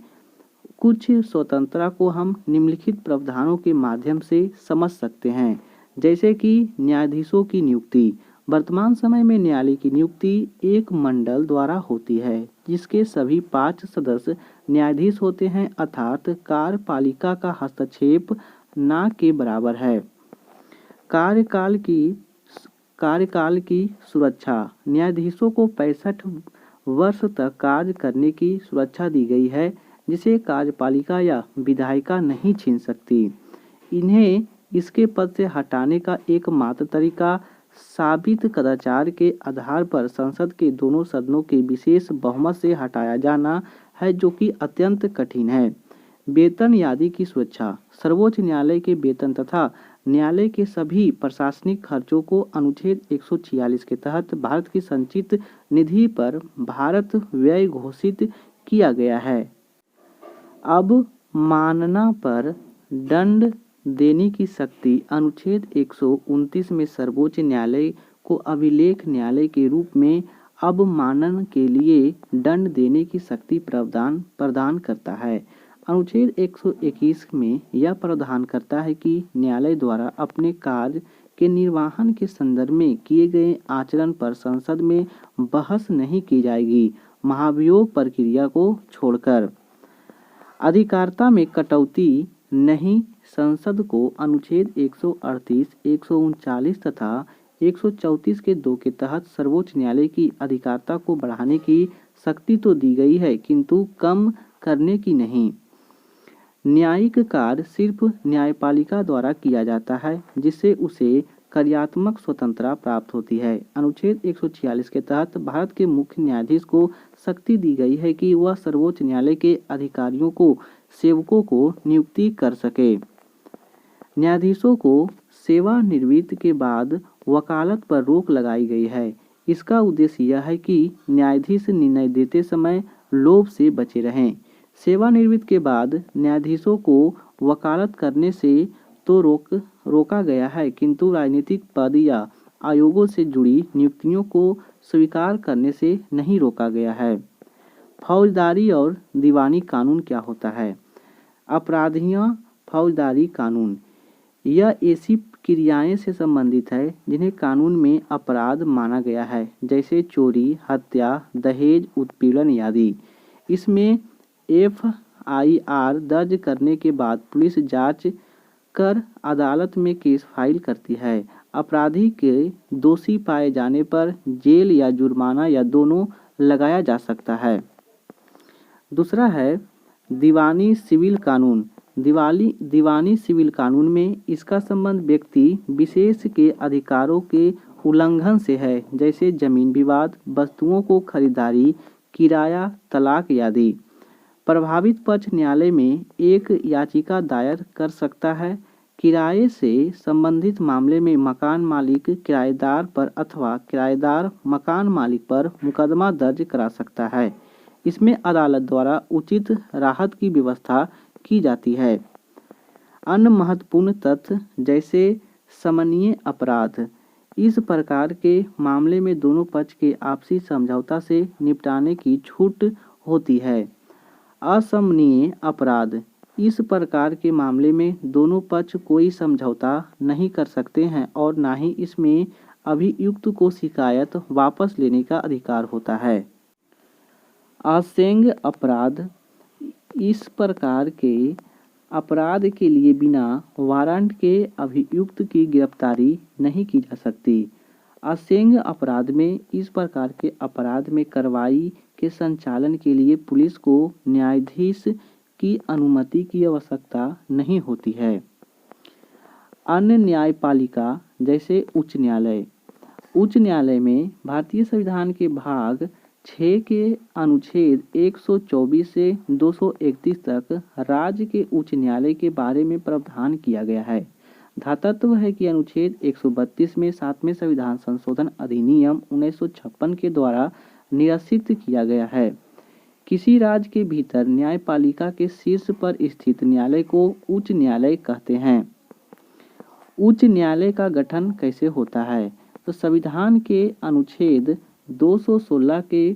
कुछ स्वतंत्रता को हम निम्नलिखित प्रावधानों के माध्यम से समझ सकते हैं, जैसे कि न्यायाधीशों की नियुक्ति। वर्तमान समय में न्यायालय की नियुक्ति एक मंडल द्वारा होती है जिसके सभी 5 सदस्य न्यायाधीश होते हैं, अर्थात कार्यपालिका का हस्तक्षेप न के बराबर है। कार्यकाल की सुरक्षा। न्यायाधीशों को 65 वर्ष तक कार्य करने की सुरक्षा दी गई है, जिसे कार्यपालिका या विधायिका नहीं छीन सकती। इन्हें इसके पद से हटाने का एकमात्र तरीका साबित कदाचार के आधार पर संसद के दोनों सदनों के विशेष बहुमत से हटाया जाना है, जो कि अत्यंत कठिन है। वेतन आदि की सुरक्षा। सर्वोच्च न्यायालय के वेतन तथा न्यायालय के सभी प्रशासनिक खर्चों को अनुच्छेद 146 के तहत भारत की संचित निधि पर भारत व्यय घोषित किया गया है। अब मानना पर दंड देने की शक्ति। अनुच्छेद 129 में सर्वोच्च न्यायालय को अभिलेख न्यायालय के रूप में अवमानना के लिए दंड देने की शक्ति प्रदान करता है। अनुच्छेद 121 में यह प्रावधान करता है कि न्यायालय द्वारा अपने कार्य के निर्वहन के संदर्भ में किए गए आचरण पर संसद में बहस नहीं की जाएगी, महाभियोग प्रक्रिया को छोड़कर। अधिकारिता में कटौती नहीं। संसद को अनुच्छेद 138, 139 तथा 134 के 2 के तहत सर्वोच्च न्यायालय की अधिकारिता को बढ़ाने की शक्ति तो दी गई है, किंतु कम करने की नहीं। न्यायिक कार्य सिर्फ न्यायपालिका द्वारा किया जाता है, जिससे उसे कार्यात्मक स्वतंत्रता प्राप्त होती है। अनुच्छेद 146 के तहत भारत के मुख्य न्यायाधीश को शक्ति दी गई है कि वह सर्वोच्च न्यायालय के अधिकारियों को सेवकों को नियुक्ति कर सके। न्यायाधीशों को सेवानिवृत्ति के बाद वकालत पर रोक लगाई गई है। इसका उद्देश्य यह है कि न्यायाधीश निर्णय देते समय लोभ से बचे रहें। सेवानिवृत्ति के बाद न्यायाधीशों को वकालत करने से तो रोका गया है, किंतु राजनीतिक पद या आयोगों से जुड़ी नियुक्तियों को स्वीकार करने से नहीं रोका गया है। फौजदारी और दीवानी कानून क्या होता है? अपराधियों फौजदारी कानून यह ऐसी क्रियाएं से संबंधित है जिन्हें कानून में अपराध माना गया है, जैसे चोरी, हत्या, दहेज, उत्पीड़न आदि। इसमें FIR दर्ज करने के बाद पुलिस जांच कर अदालत में केस फाइल करती है। अपराधी के दोषी पाए जाने पर जेल या जुर्माना या दोनों लगाया जा सकता है। दूसरा है दीवानी सिविल कानून। दीवानी सिविल कानून में इसका संबंध व्यक्ति विशेष के अधिकारों के उल्लंघन से है, जैसे जमीन विवाद, वस्तुओं को खरीदारी, किराया, तलाक आदि। प्रभावित पक्ष न्यायालय में एक याचिका दायर कर सकता है। किराए से संबंधित मामले में मकान मालिक किराएदार पर अथवा किराएदार मकान मालिक पर मुकदमा दर्ज करा सकता है। इसमें अदालत द्वारा उचित राहत की व्यवस्था की जाती है। अन्य महत्वपूर्ण तथ्य जैसे समन्वय अपराध। इस प्रकार के मामले में दोनों पक्ष के आपसी समझौता से निपटाने की छूट होती है। असमन्वय अपराध। इस प्रकार के मामले में दोनों पक्ष कोई समझौता नहीं कर सकते हैं और ना ही इसमें अभियुक्त को शिकायत वापस लेने का अधिकार होता है। असंज्ञ अपराध। इस प्रकार के अपराध के लिए बिना वारंट के अभियुक्त की गिरफ्तारी नहीं की जा सकती। असंज्ञ अपराध में इस प्रकार के अपराध में कार्रवाई के संचालन के लिए पुलिस को न्यायाधीश की अनुमति की आवश्यकता नहीं होती है। अन्य न्यायपालिका जैसे उच्च न्यायालय। उच्च न्यायालय में भारतीय संविधान के भाग 6 के अनुच्छेद 124 से 231 तक राज्य के उच्च न्यायालय के बारे में प्रावधान किया गया है। धातत्व है कि अनुच्छेद 132 में 7वें संविधान संशोधन अधिनियम 1956 के द्वारा निरसित किया गया है। किसी राज्य के भीतर न्यायपालिका के शीर्ष पर स्थित न्यायालय को उच्च न्यायालय कहते हैं। उच्च न्यायालय का गठन कैसे होता है? तो संविधान के अनुच्छेद 216 के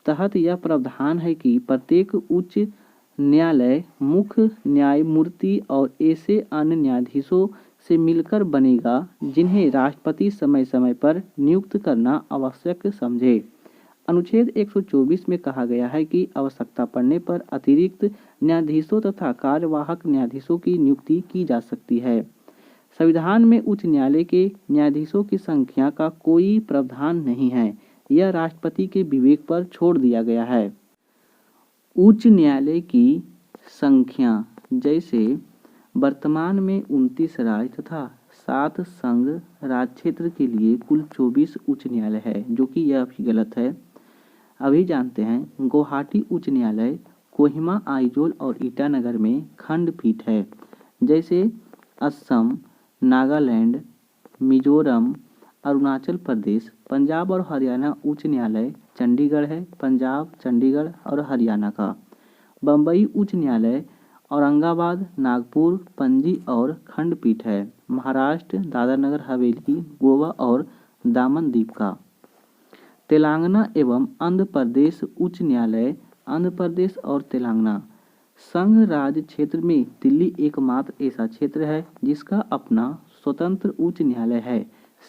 तहत यह प्रावधान है कि प्रत्येक उच्च न्यायालय मुख्य न्यायमूर्ति और ऐसे अन्य न्यायाधीशों से मिलकर बनेगा जिन्हें राष्ट्रपति समय समय पर नियुक्त करना आवश्यक समझे। अनुच्छेद 124 में कहा गया है कि आवश्यकता पड़ने पर अतिरिक्त न्यायाधीशों तथा कार्यवाहक न्यायाधीशों की नियुक्ति की जा सकती है। संविधान में उच्च न्यायालय के न्यायाधीशों की संख्या का कोई प्रावधान नहीं है, यह राष्ट्रपति के विवेक पर छोड़ दिया गया है। उच्च न्यायालय की संख्या जैसे वर्तमान में 29 राज्य तथा 7 संघ राज्य क्षेत्र के लिए कुल 24 उच्च न्यायालय है, जो कि यह भी गलत है। अभी जानते हैं गुवाहाटी उच्च न्यायालय कोहिमा, आइजोल और ईटानगर में खंडपीठ है। जैसे असम, नागालैंड, मिजोरम, अरुणाचल प्रदेश, पंजाब और हरियाणा उच्च न्यायालय चंडीगढ़ है। पंजाब, चंडीगढ़ और हरियाणा का। बम्बई उच्च न्यायालय औरंगाबाद, नागपुर, पणजी और खंडपीठ है। महाराष्ट्र, दादर नगर हवेली, गोवा और दामन द्वीप का। तेलंगाना एवं आंध्र प्रदेश उच्च न्यायालय आंध्र प्रदेश और तेलंगाना। संघ राज्य क्षेत्र में दिल्ली एकमात्र ऐसा क्षेत्र है जिसका अपना स्वतंत्र उच्च न्यायालय है।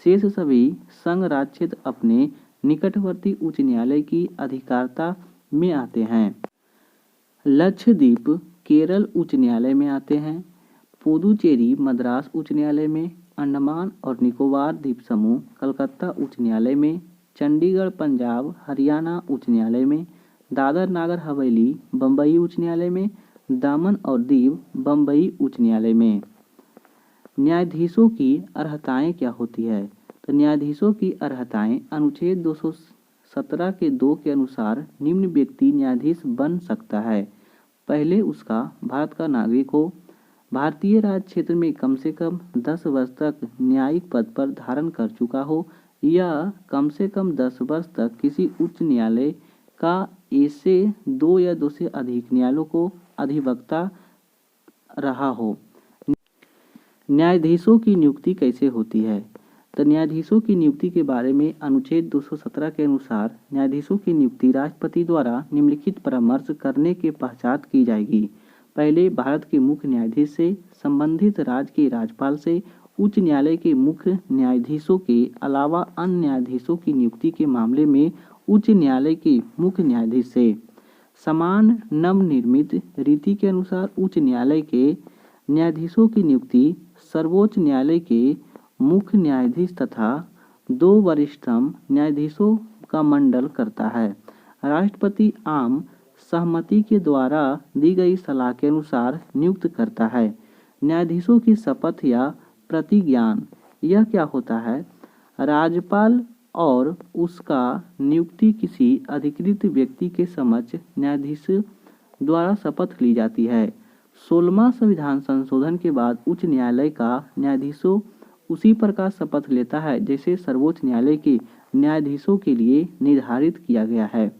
शेष सभी संघ राज्य क्षेत्र अपने निकटवर्ती उच्च न्यायालय की अधिकारता में आते हैं। लक्षद्वीप केरल उच्च न्यायालय में आते हैं। पुदुचेरी मद्रास उच्च न्यायालय में। अंडमान और निकोबार द्वीप समूह कलकत्ता उच्च न्यायालय में। चंडीगढ़ पंजाब हरियाणा उच्च न्यायालय में। दादर नागर हवेली बम्बई उच्च न्यायालय में। दामन और दीव बम्बई उच्च न्यायालय में। न्यायाधीशों की अर्हताएं क्या होती है? तो न्यायाधीशों की अर्हताएं अनुच्छेद 217 के 2 के अनुसार निम्न व्यक्ति न्यायाधीश बन सकता है। पहले उसका भारत का नागरिक हो, भारतीय राज्य क्षेत्र में कम से कम 10 वर्ष तक न्यायिक पद पर धारण कर चुका हो या कम से कम 10 वर्ष तक किसी उच्च न्यायालय का ऐसे 2 या 2 से अधिक न्यायालयों को अधिवक्ता रहा हो। न्यायाधीशों की नियुक्ति कैसे होती है? तो न्यायाधीशों की नियुक्ति के बारे में अनुच्छेद 217 के अनुसार न्यायाधीशों की नियुक्ति राष्ट्रपति द्वारा निम्नलिखित परामर्श करने के पश्चात की जाएगी। पहले भारत के मुख्य न्यायाधीश से, संबंधित राज्य के राज्यपाल से, उच्च न्यायालय के मुख्य न्यायाधीशों के अलावा अन्य न्यायाधीशों की नियुक्ति के मामले में उच्च न्यायालय के मुख्य न्यायाधीश से। समान नवनिर्मित रीति के अनुसार उच्च न्यायालय के न्यायाधीशों की नियुक्ति सर्वोच्च न्यायालय के मुख्य न्यायाधीश तथा 2 वरिष्ठतम न्यायाधीशों का मंडल करता है। राष्ट्रपति आम सहमति के द्वारा दी गई सलाह के अनुसार नियुक्त करता है। न्यायाधीशों की शपथ या प्रतिज्ञान, यह क्या होता है? राज्यपाल और उसका नियुक्ति किसी अधिकृत व्यक्ति के समक्ष न्यायाधीश द्वारा शपथ ली जाती है। 16वां संविधान संशोधन के बाद उच्च न्यायालय का न्यायाधीशों उसी प्रकार शपथ लेता है जैसे सर्वोच्च न्यायालय के न्यायाधीशों के लिए निर्धारित किया गया है।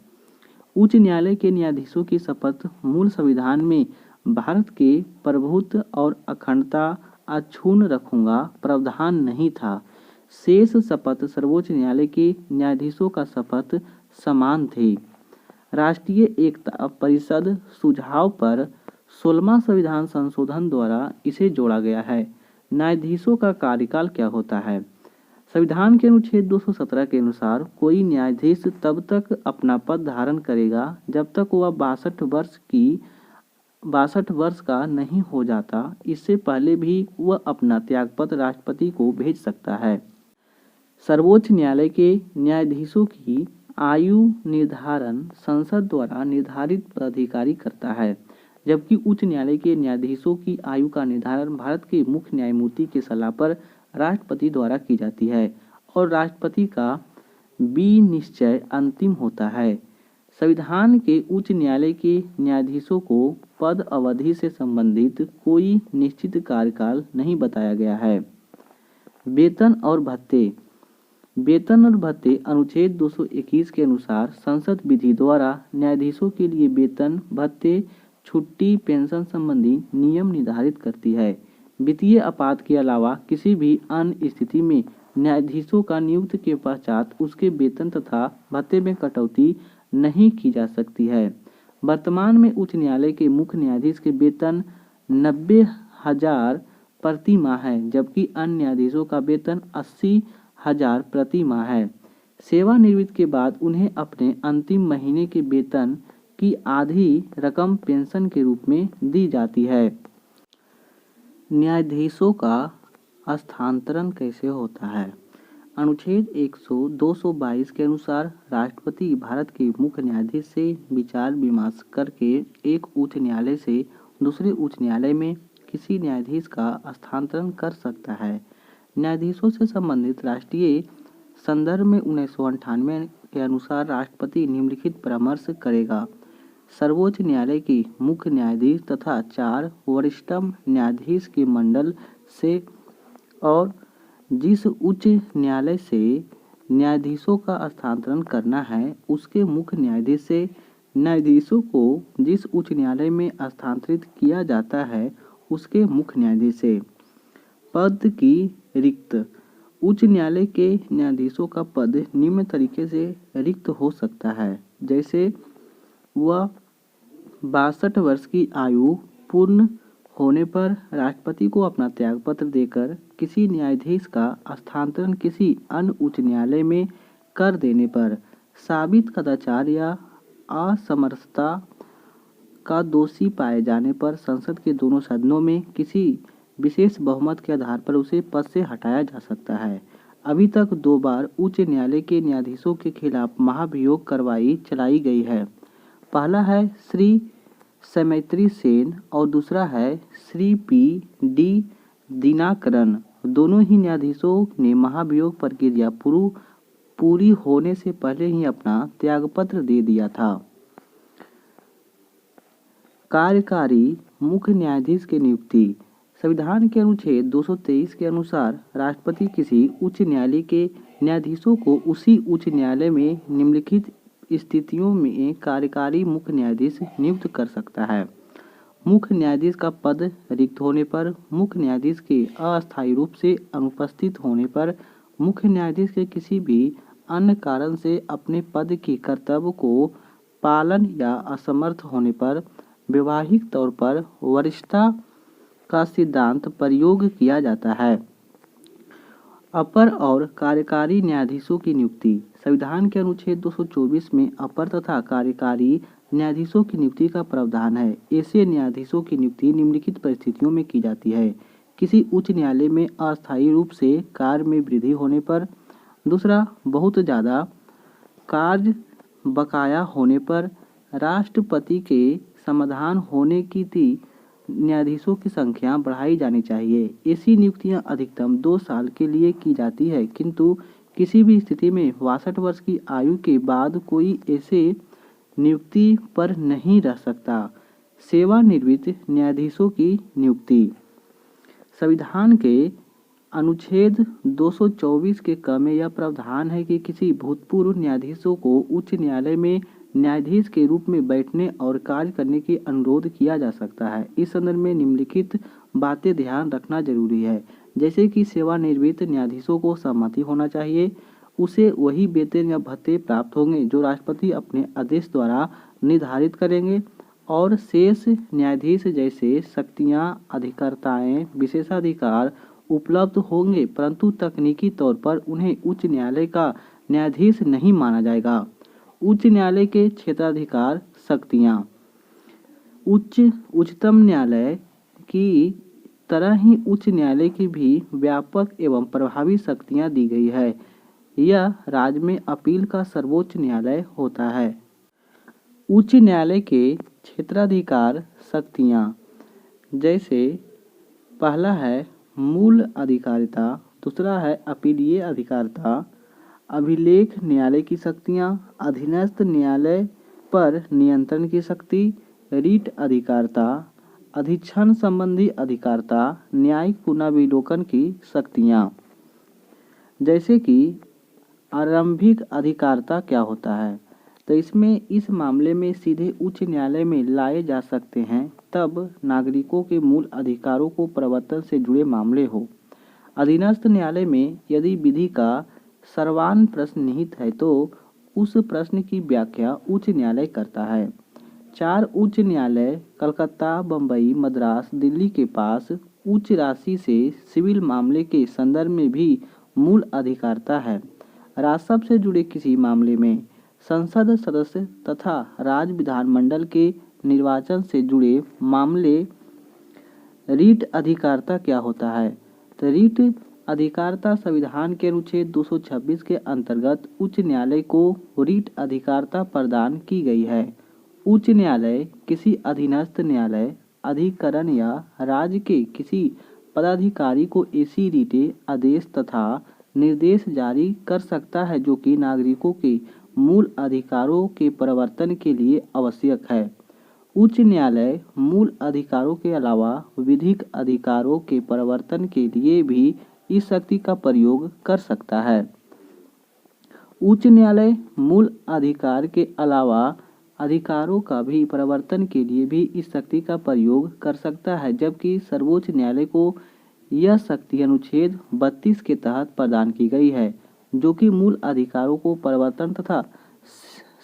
उच्च न्यायालय के न्यायाधीशों की शपथ मूल संविधान में भारत के प्रभुत्व और अखंडता अक्षुण्ण रखूंगा प्रावधान नहीं था। शेष शपथ सर्वोच्च न्यायालय के न्यायाधीशों का शपथ समान थे। राष्ट्रीय एकता परिषद सुझाव पर 16वां संविधान संशोधन द्वारा इसे जोड़ा गया है। न्यायाधीशों का कार्यकाल क्या होता है? संविधान के अनुच्छेद 217 के अनुसार कोई न्यायाधीश तब तक अपना पद धारण करेगा जब तक वह 62 वर्ष का नहीं हो जाता। इससे पहले भी वह अपना त्यागपत्र राष्ट्रपति को भेज सकता है। सर्वोच्च न्यायालय के न्यायाधीशों की आयु निर्धारण संसद द्वारा निर्धारित पदाधिकारी करता है, जबकि उच्च न्यायालय के न्यायाधीशों की आयु का निर्धारण भारत के मुख्य न्यायमूर्ति के सलाह पर राष्ट्रपति द्वारा की जाती है और राष्ट्रपति का विनिश्चय अंतिम होता है। संविधान के उच्च न्यायालय के न्यायाधीशों को पद अवधि से संबंधित कोई निश्चित कार्यकाल नहीं बताया गया है। वेतन और भत्ते। वेतन और भत्ते अनुच्छेद 221 के अनुसार संसद विधि द्वारा न्यायाधीशों के लिए वेतन, भत्ते, छुट्टी, पेंशन संबंधी नियम निर्धारित करती है। वित्तीय आपात के अलावा किसी भी अन्य स्थिति में न्यायाधीशों का नियुक्त के पश्चात उसके वेतन तथा भत्ते में कटौती नहीं की जा सकती है। वर्तमान में उच्च न्यायालय के मुख्य न्यायाधीश के वेतन 90,000 प्रति माह है, जबकि अन्य न्यायाधीशों का वेतन 80,000 प्रति माह है। सेवानिवृत्ति के बाद उन्हें अपने अंतिम महीने के वेतन की आधी रकम पेंशन के रूप में दी जाती है। न्यायाधीशों का स्थानांतरण कैसे होता है? अनुच्छेद 222 के अनुसार राष्ट्रपति भारत के मुख्य न्यायाधीश से विचार विमर्श करके एक उच्च न्यायालय से दूसरे उच्च न्यायालय में किसी न्यायाधीश का स्थानांतरण कर सकता है। न्यायाधीशों से संबंधित राष्ट्रीय संदर्भ में 1998 के अनुसार राष्ट्रपति निम्नलिखित परामर्श करेगा। सर्वोच्च न्यायालय के मुख्य न्यायाधीश तथा 4 वरिष्ठतम न्यायाधीश के मंडल से और जिस उच्च न्यायालय से न्यायाधीशों का स्थानांतरण करना है उसके मुख्य न्यायाधीश से न्यायाधीशों को जिस उच्च न्यायालय में स्थानांतरित किया जाता है उसके मुख्य न्यायाधीश से। पद की रिक्त। उच्च न्यायालय के न्यायाधीशों का पद निम्न तरीके से रिक्त हो सकता है, जैसे वह 62 वर्ष की आयु पूर्ण होने पर राष्ट्रपति को अपना त्यागपत्र देकर किसी न्यायाधीश का स्थानांतरण किसी अन्य उच्च न्यायालय में कर देने पर, साबित कदाचार या असमर्थता का दोषी पाए जाने पर संसद के दोनों सदनों में किसी विशेष बहुमत के आधार पर उसे पद से हटाया जा सकता है। अभी तक 2 बार उच्च न्यायालय के न्यायाधीशों के खिलाफ महाभियोग कार्रवाई चलाई गई है। पहला है श्री सौमित्री सेन और दूसरा है श्री P.D. दिनाकरन। दोनों ही न्यायाधीशों ने महाभियोग प्रक्रिया पूरी होने से पहले ही अपना त्यागपत्र दे दिया था। कार्यकारी मुख्य न्यायाधीश की नियुक्ति। संविधान के अनुच्छेद 223 के अनुसार राष्ट्रपति किसी उच्च न्यायालय के न्यायाधीशों को उसी उच्च न्यायालय में निम्नलिखित स्थितियों में कार्यकारी मुख्य न्यायाधीश नियुक्त कर सकता है। मुख्य न्यायाधीश का पद रिक्त होने पर, मुख्य न्यायाधीश के अस्थायी रूप से अनुपस्थित होने पर, मुख्य न्यायाधीश के किसी भी अन्य कारण से अपने पद के कर्तव्य को पालन या असमर्थ होने पर, वैवाहिक तौर पर वरिष्ठता का सिद्धांत प्रयोग किया जाता है। अपर और कार्यकारी न्यायाधीशों की नियुक्ति। संविधान के अनुच्छेद 224 में अपर तथा कार्यकारी न्यायाधीशों की नियुक्ति का प्रावधान है। ऐसे न्यायाधीशों की नियुक्ति निम्नलिखित परिस्थितियों में की जाती है। किसी उच्च न्यायालय में अस्थायी रूप से कार्य में वृद्धि होने पर, दूसरा, बहुत ज़्यादा कार्य बकाया होने पर, राष्ट्रपति के समाधान होने की थी, न्यायाधीशों की संख्या बढ़ाई जानी चाहिए। ऐसी नियुक्तियां अधिकतम 2 साल के लिए की जाती है, किंतु किसी भी स्थिति में 62 वर्ष की आयु के बाद कोई ऐसे नियुक्ति पर नहीं रह सकता। सेवानिवृत्त न्यायाधीशों की नियुक्ति। संविधान के अनुच्छेद 224 के क में यह प्रावधान है कि किसी भूतपूर्व न्यायाधीशों को उच्च न्यायालय में न्यायाधीश के रूप में बैठने और कार्य करने की अनुरोध किया जा सकता है। इस संदर्भ में निम्नलिखित बातें ध्यान रखना जरूरी है, जैसे कि सेवानिवृत्त न्यायाधीशों को सहमति होना चाहिए, उसे वही वेतन या भत्ते प्राप्त होंगे जो राष्ट्रपति अपने आदेश द्वारा निर्धारित करेंगे, और शेष न्यायाधीश जैसे शक्तियां, अधिकारताएं, विशेषाधिकार उपलब्ध होंगे, परंतु तकनीकी तौर पर उन्हें उच्च न्यायालय का न्यायाधीश नहीं माना जाएगा। उच्च न्यायालय के क्षेत्राधिकार शक्तियां। उच्चतम न्यायालय की तरह ही उच्च न्यायालय की भी व्यापक एवं प्रभावी शक्तियां दी गई है। यह राज्य में अपील का सर्वोच्च न्यायालय होता है। उच्च न्यायालय के क्षेत्राधिकार शक्तियां, जैसे पहला है मूल अधिकारिता, दूसरा है अपीलीय अधिकारिता, अभिलेख न्यायालय की शक्तियां, अधीनस्थ न्यायालय पर नियंत्रण की शक्ति, रीट अधिकारिता, अधिक्षण संबंधी अधिकारिता, न्यायिक पुनर्विलोकन की शक्तियां। जैसे कि आरंभिक अधिकारिता क्या होता है, तो इसमें इस मामले में सीधे उच्च न्यायालय में लाए जा सकते हैं तब नागरिकों के मूल अधिकारों को प्रवर्तन से जुड़े मामले हो। अधीनस्थ न्यायालय में यदि विधि का सर्वान प्रश्न निहित है तो उस प्रश्न की व्याख्या उच्च न्यायालय करता है। 4 उच्च न्यायालय कलकत्ता, बम्बई, मद्रास, दिल्ली के पास उच्च राशि से सिविल मामले के संदर्भ में भी मूल अधिकारिता है। राजस्व से जुड़े किसी मामले में संसद सदस्य तथा राज्य विधानमंडल के निर्वाचन से जुड़े मामले। रीट अधिकारिता क्या होता है, तो रीट अधिकारिता संविधान के अनुच्छेद 226 के अंतर्गत उच्च न्यायालय को रीट अधिकारिता प्रदान की गई है। उच्च न्यायालय किसी अधीनस्थ न्यायालय, अधिकरण या राज्य के किसी पदाधिकारी को ऐसी रीटें, आदेश तथा निर्देश जारी कर सकता है जो कि नागरिकों के मूल अधिकारों के प्रवर्तन के लिए आवश्यक है। उच्च न्यायालय मूल अधिकारों के अलावा विधिक अधिकारों के प्रवर्तन के लिए भी इस शक्ति का प्रयोग कर सकता है। उच्च न्यायालय मूल अधिकार के अलावा अधिकारों का भी प्रवर्तन के लिए भी इस शक्ति का प्रयोग कर सकता है, जबकि सर्वोच्च न्यायालय को यह शक्ति अनुच्छेद 32 के तहत प्रदान की गई है, जो कि मूल अधिकारों को प्रवर्तन तथा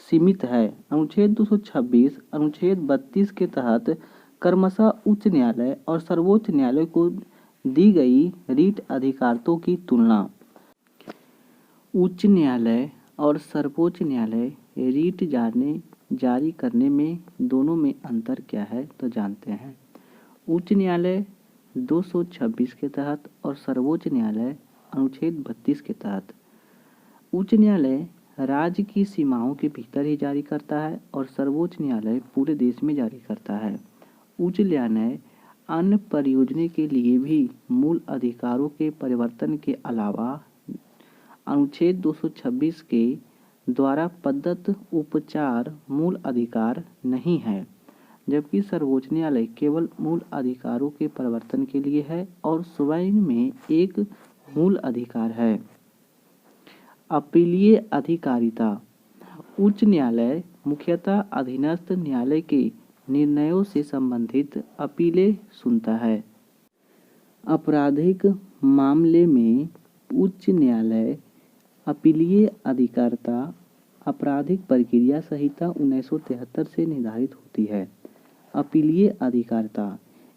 सीमित है। अनुच्छेद 226 अनुच्छेद 32 के तहत क्रमशः उच्च न्यायालय और सर्वोच्च न्यायालय को दी गई रीट अधिकारों की तुलना। उच्च न्यायालय और सर्वोच्च न्यायालय रीट जारी करने में दोनों में अंतर क्या है तो जानते हैं। उच्च न्यायालय 226 के तहत और सर्वोच्च न्यायालय अनुच्छेद 32 के तहत। उच्च न्यायालय राज्य की सीमाओं के भीतर ही जारी करता है और सर्वोच्च न्यायालय पूरे देश में जारी करता है। उच्च न्यायालय अन्य परियोजना के लिए भी मूल अधिकारों के परिवर्तन के अलावा अनुच्छेद 226 के द्वारा प्रदत्त उपचार मूल अधिकार नहीं है। जबकि सर्वोच्च न्यायालय केवल मूल अधिकारों के प्रवर्तन के लिए है और स्वयं में एक मूल अधिकार है। अपीलीय अधिकारिता। उच्च न्यायालय मुख्यतः अधीनस्थ न्यायालय के निर्णयों से संबंधित अपीलें सुनता है। आपराधिक मामले में उच्च न्यायालय अपीलीय अधिकारिता आपराधिक प्रक्रिया संहिता 1973 से निर्धारित होती है। अपीलीय अधिकारिता।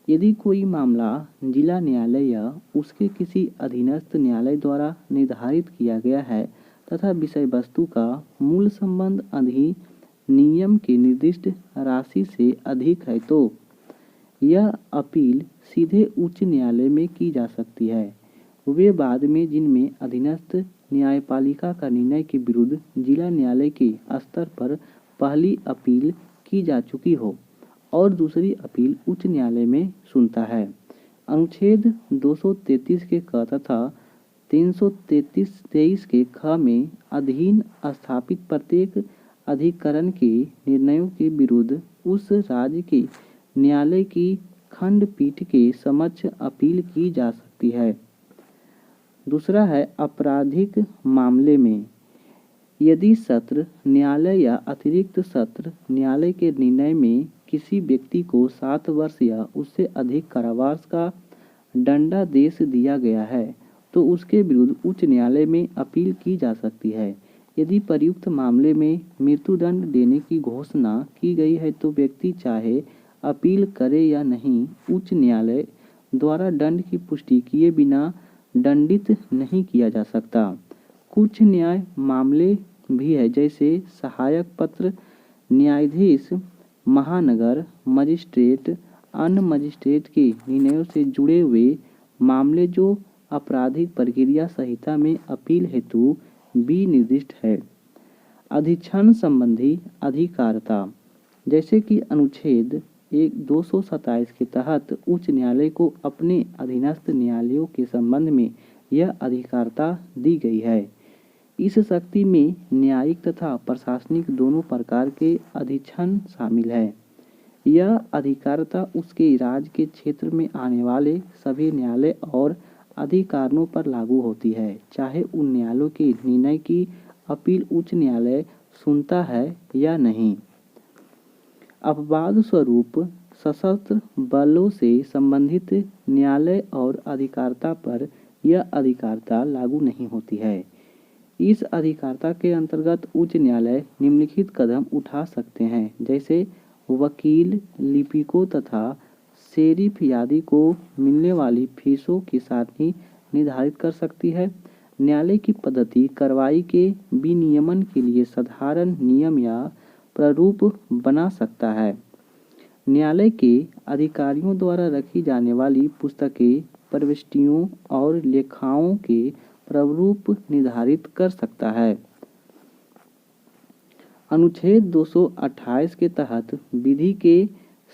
यदि कोई मामला जिला न्यायालय या उसके किसी अधीनस्थ न्यायालय द्वारा निर्धारित किया गया है तथा विषय वस्तु का मूल संबंध अधिनियम के निर्दिष्ट राशि से अधिक है तो यह अपील सीधे उच्च न्यायालय में की जा सकती है। वे बाद में जिनमें अधीनस्थ न्यायपालिका का निर्णय के विरुद्ध जिला न्यायालय के स्तर पर पहली अपील की जा चुकी हो और दूसरी अपील उच्च न्यायालय में सुनता है। अनुच्छेद 233 के क तथा 333 के ख में अधीन स्थापित प्रत्येक अधिकरण के निर्णयों के विरुद्ध उस राज्य के न्यायालय की खंडपीठ के समक्ष अपील की जा सकती है। दूसरा है आपराधिक मामले में यदि सत्र न्यायालय या अतिरिक्त सत्र न्यायालय के निर्णय में किसी व्यक्ति को 7 वर्ष या उससे अधिक कारावास का दंडादेश दिया गया है तो उसके विरुद्ध उच्च न्यायालय में अपील की जा सकती है। यदि प्रयुक्त मामले में मृत्युदंड देने की घोषणा की गई है तो व्यक्ति चाहे अपील करे या नहीं, उच्च न्यायालय द्वारा दंड की पुष्टि किए बिना दंडित नहीं किया जा सकता। कुछ न्याय मामले भी है जैसे सहायक पत्र न्यायाधीश, महानगर मजिस्ट्रेट, अन्य मजिस्ट्रेट के निर्णयों से जुड़े हुए मामले जो आपराधिक प्रक्रिया संहिता में अपील हेतु भी निर्दिष्ट है। अधिक्षण संबंधी अधिकारिता। जैसे कि अनुच्छेद 227 के तहत उच्च न्यायालय को अपने अधीनस्थ न्यायालयों के संबंध में यह अधिकारिता दी गई है। इस शक्ति में न्यायिक तथा प्रशासनिक दोनों प्रकार के अधिक्षण शामिल है। यह अधिकारिता उसके राज्य के क्षेत्र में आने वाले सभी न्यायालय और अधिकारियों पर लागू होती है, चाहे उन न्यायालयों के निर्णय की अपील उच्च न्यायालय सुनता है या नहीं। अपवाद स्वरूप सशस्त्र बलों से संबंधित न्यायालय और अधिकारिता पर यह अधिकारिता लागू नहीं होती है। इस अधिकारिता के अंतर्गत उच्च न्यायालय निम्नलिखित कदम उठा सकते हैं, जैसे वकील, लिपिकों तथा शेरिफ आदि को मिलने वाली फीसों के साथ ही निर्धारित कर सकती है। न्यायालय की पद्धति कार्रवाई के विनियमन के लिए साधारण नियम या प्रारूप बना सकता है। न्यायालय के अधिकारियों द्वारा रखी जाने वाली पुस्तकें, प्रविष्टियों और लेखाओं के प्रारूप निर्धारित कर सकता है। अनुच्छेद 228 के तहत विधि के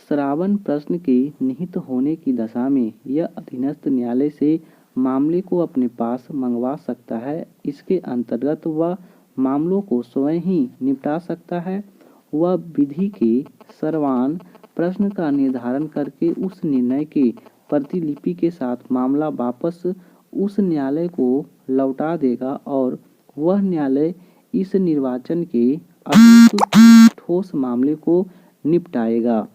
श्रावण प्रश्न के निहित होने की दशा में यह अधीनस्थ न्यायालय से मामले को अपने पास मंगवा सकता है। इसके अंतर्गत वह मामलों को स्वयं ही निपटा सकता है। वह विधि के श्रवण प्रश्न का निर्धारण करके उस निर्णय के प्रतिलिपि के साथ मामला वापस उस न्यायालय को लौटा देगा और वह न्यायालय इस निर्वाचन के अनुरूप ठोस मामले को निपटाएगा।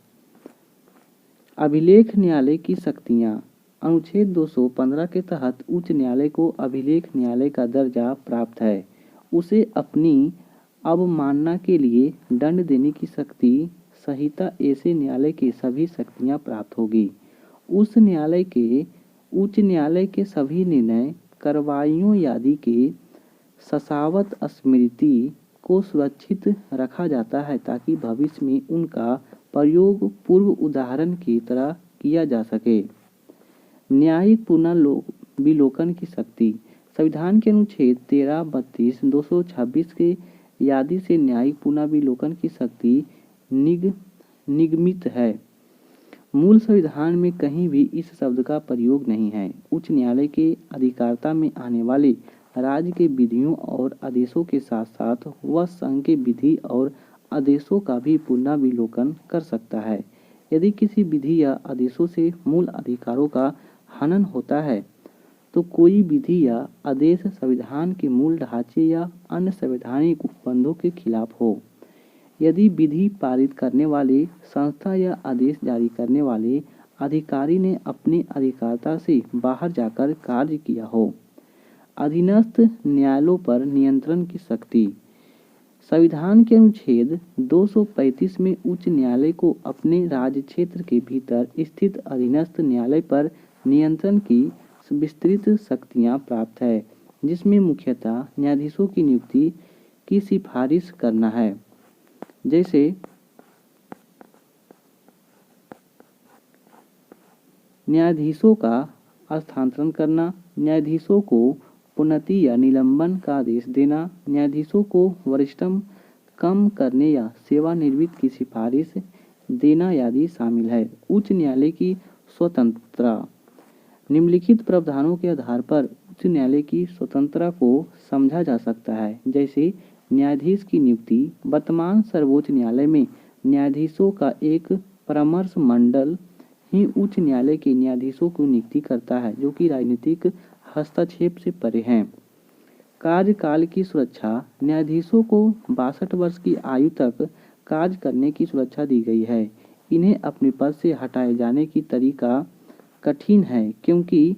अभिलेख न्यायालय की शक्तियाँ। अनुच्छेद 215 के तहत उच्च न्यायालय को अभिलेख न्यायालय का दर्जा प्राप्त है। उसे अपनी अवमानना के लिए दंड देने की शक्ति संहिता ऐसे न्यायालय के सभी शक्तियाँ प्राप्त होगी। उच्च न्यायालय के सभी निर्णय, कार्रवाइयों आदि के शाश्वत स्मृति को सुरक्षित रखा जाता है ताकि भविष्य में उनका प्रयोग पूर्व उदाहरण की तरह किया जा सके। न्यायिक पुनर्विलोकन की शक्ति। संविधान के अनुच्छेद 13, 32, 226 के आदि से न्यायिक पुनर्विलोकन की शक्ति निगमित है। मूल संविधान में कहीं भी इस शब्द का प्रयोग नहीं है। उच्च न्यायालय के अधिकारिता में आने वाले राज्य के विधियों और आदेशों के साथ साथ वह संघ के विधि और आदेशों का भी पुनर्विलोकन कर सकता है। यदि किसी विधि या आदेशों से मूल अधिकारों का हनन होता है तो कोई विधि या आदेश संविधान के मूल ढांचे या अन्य संवैधानिक उपबंधों के खिलाफ हो, यदि विधि पारित करने वाले संस्था या आदेश जारी करने वाले अधिकारी ने अपनी अधिकारिता से बाहर जाकर कार्य किया हो। अधीनस्थ न्यायालयों पर नियंत्रण की शक्ति। संविधान के अनुच्छेद 235 में उच्च न्यायालय को अपने राज्य क्षेत्र के भीतर स्थित अधीनस्थ न्यायालय पर नियंत्रण की विस्तृत शक्तियां प्राप्त है, जिसमें मुख्यतः न्यायाधीशों की नियुक्ति की सिफारिश करना है। जैसे न्यायाधीशों का स्थानांतरण करना, न्यायाधीशों को प्रोन्नति या निलंबन का आदेश देना, न्यायाधीशों को वरिष्ठतम कम करने या सेवानिवृत्ति की सिफारिश देना आदि शामिल है। उच्च न्यायालय की स्वतंत्रता। निम्नलिखित प्रावधानों के आधार पर उच्च न्यायालय की स्वतंत्रता को समझा जा सकता है। जैसे न्यायाधीश की नियुक्ति। वर्तमान सर्वोच्च न्यायालय में न्यायाधीशों का एक परामर्श मंडल ही उच्च न्यायालय के न्यायाधीशों की नियुक्ति करता है, जो कि राजनीतिक हस्तक्षेप से परे हैं। कार्यकाल की सुरक्षा। न्यायाधीशों को 62 वर्ष की आयु तक कार्य करने की सुरक्षा दी गई है। इन्हें अपने पद से हटाए जाने की तरीका कठिन है, क्योंकि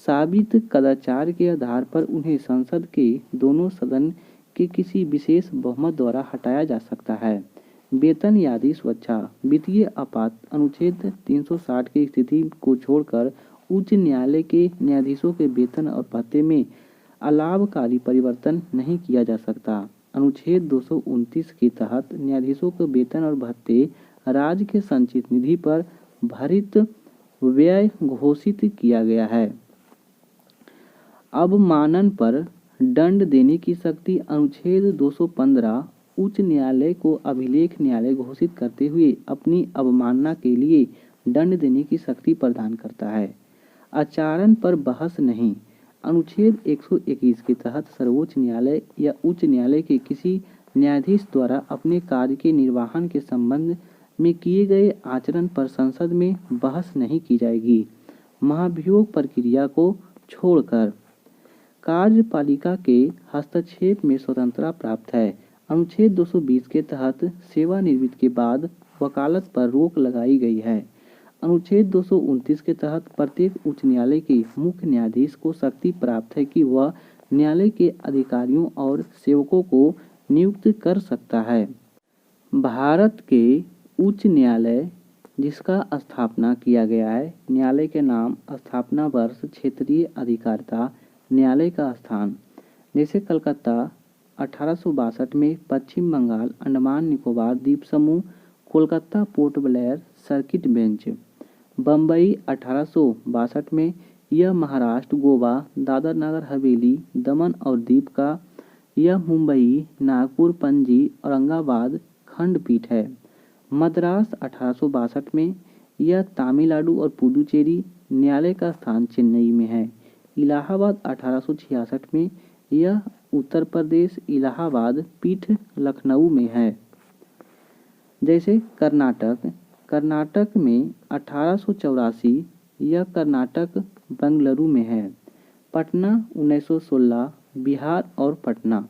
साबित कदाचार के आधार पर उन्हें संसद के दोनों सदन के किसी विशेष बहुमत द्वारा हटाया जा सकता है। वेतन आदि सुरक्षा। वित्तीय आपात। अनुच्छेद 360 की स्थिति को छोड़कर उच्च न्यायालय के न्यायाधीशों के वेतन और भत्ते में अलाभकारी परिवर्तन नहीं किया जा सकता। अनुच्छेद 229 के तहत न्यायाधीशों के वेतन और भत्ते राज्य के संचित निधि पर भरित व्यय घोषित किया गया है। अवमानन पर दंड देने की शक्ति। अनुच्छेद 215 उच्च न्यायालय को अभिलेख न्यायालय घोषित करते हुए अपनी अवमानना के लिए दंड देने की शक्ति प्रदान करता है। आचरण पर बहस नहीं। अनुच्छेद 121 के तहत सर्वोच्च न्यायालय या उच्च न्यायालय के किसी न्यायाधीश द्वारा अपने कार्य के निर्वहन के संबंध में किए गए आचरण पर संसद में बहस नहीं की जाएगी, महाभियोग प्रक्रिया को छोड़कर। कार्यपालिका के हस्तक्षेप में स्वतंत्रता प्राप्त है। अनुच्छेद 220 के तहत सेवानिवृत्ति के बाद वकालत पर रोक लगाई गई है। अनुच्छेद 229 के तहत प्रत्येक उच्च न्यायालय के मुख्य न्यायाधीश को शक्ति प्राप्त है कि वह न्यायालय के अधिकारियों और सेवकों को नियुक्त कर सकता है। भारत के उच्च न्यायालय जिसका स्थापना किया गया है। न्यायालय के नाम, स्थापना वर्ष, क्षेत्रीय अधिकारिता, न्यायालय का स्थान। जैसे कलकत्ता 1862 में, पश्चिम बंगाल, अंडमान निकोबार द्वीप समूह, Kolkata port Blair circuit bench. Bombay 1862 में, यह महाराष्ट्र, गोवा, दादर नगर हवेली, दमन और दीव का। यह मुंबई, नागपुर, पणजी, औरंगाबाद खंडपीठ है। मद्रास 1862 में, यह तमिलनाडु और पुडुचेरी। न्यायालय का स्थान चेन्नई में है। इलाहाबाद 1866 में, यह उत्तर प्रदेश। इलाहाबाद पीठ लखनऊ में है। जैसे कर्नाटक में 1884, यह कर्नाटक बेंगलुरु में है। पटना 1916, बिहार और पटना।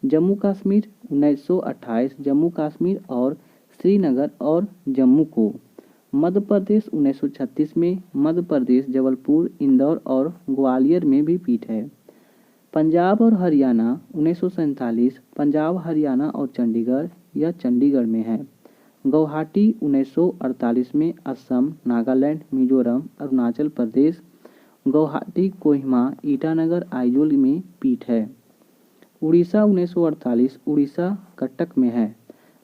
जम्मू कश्मीर 1928, जम्मू कश्मीर और श्रीनगर और जम्मू को। मध्य प्रदेश 1936 में, मध्य प्रदेश, जबलपुर, इंदौर और ग्वालियर में भी पीठ है। पंजाब और हरियाणा 1947, पंजाब, हरियाणा और चंडीगढ़, यह चंडीगढ़ में है। गुवाहाटी 1948 में, असम, नागालैंड, मिजोरम, अरुणाचल प्रदेश। गुवाहाटी, कोहिमा, ईटानगर, आइजोल में पीठ है। उड़ीसा 1948, उड़ीसा कटक में है।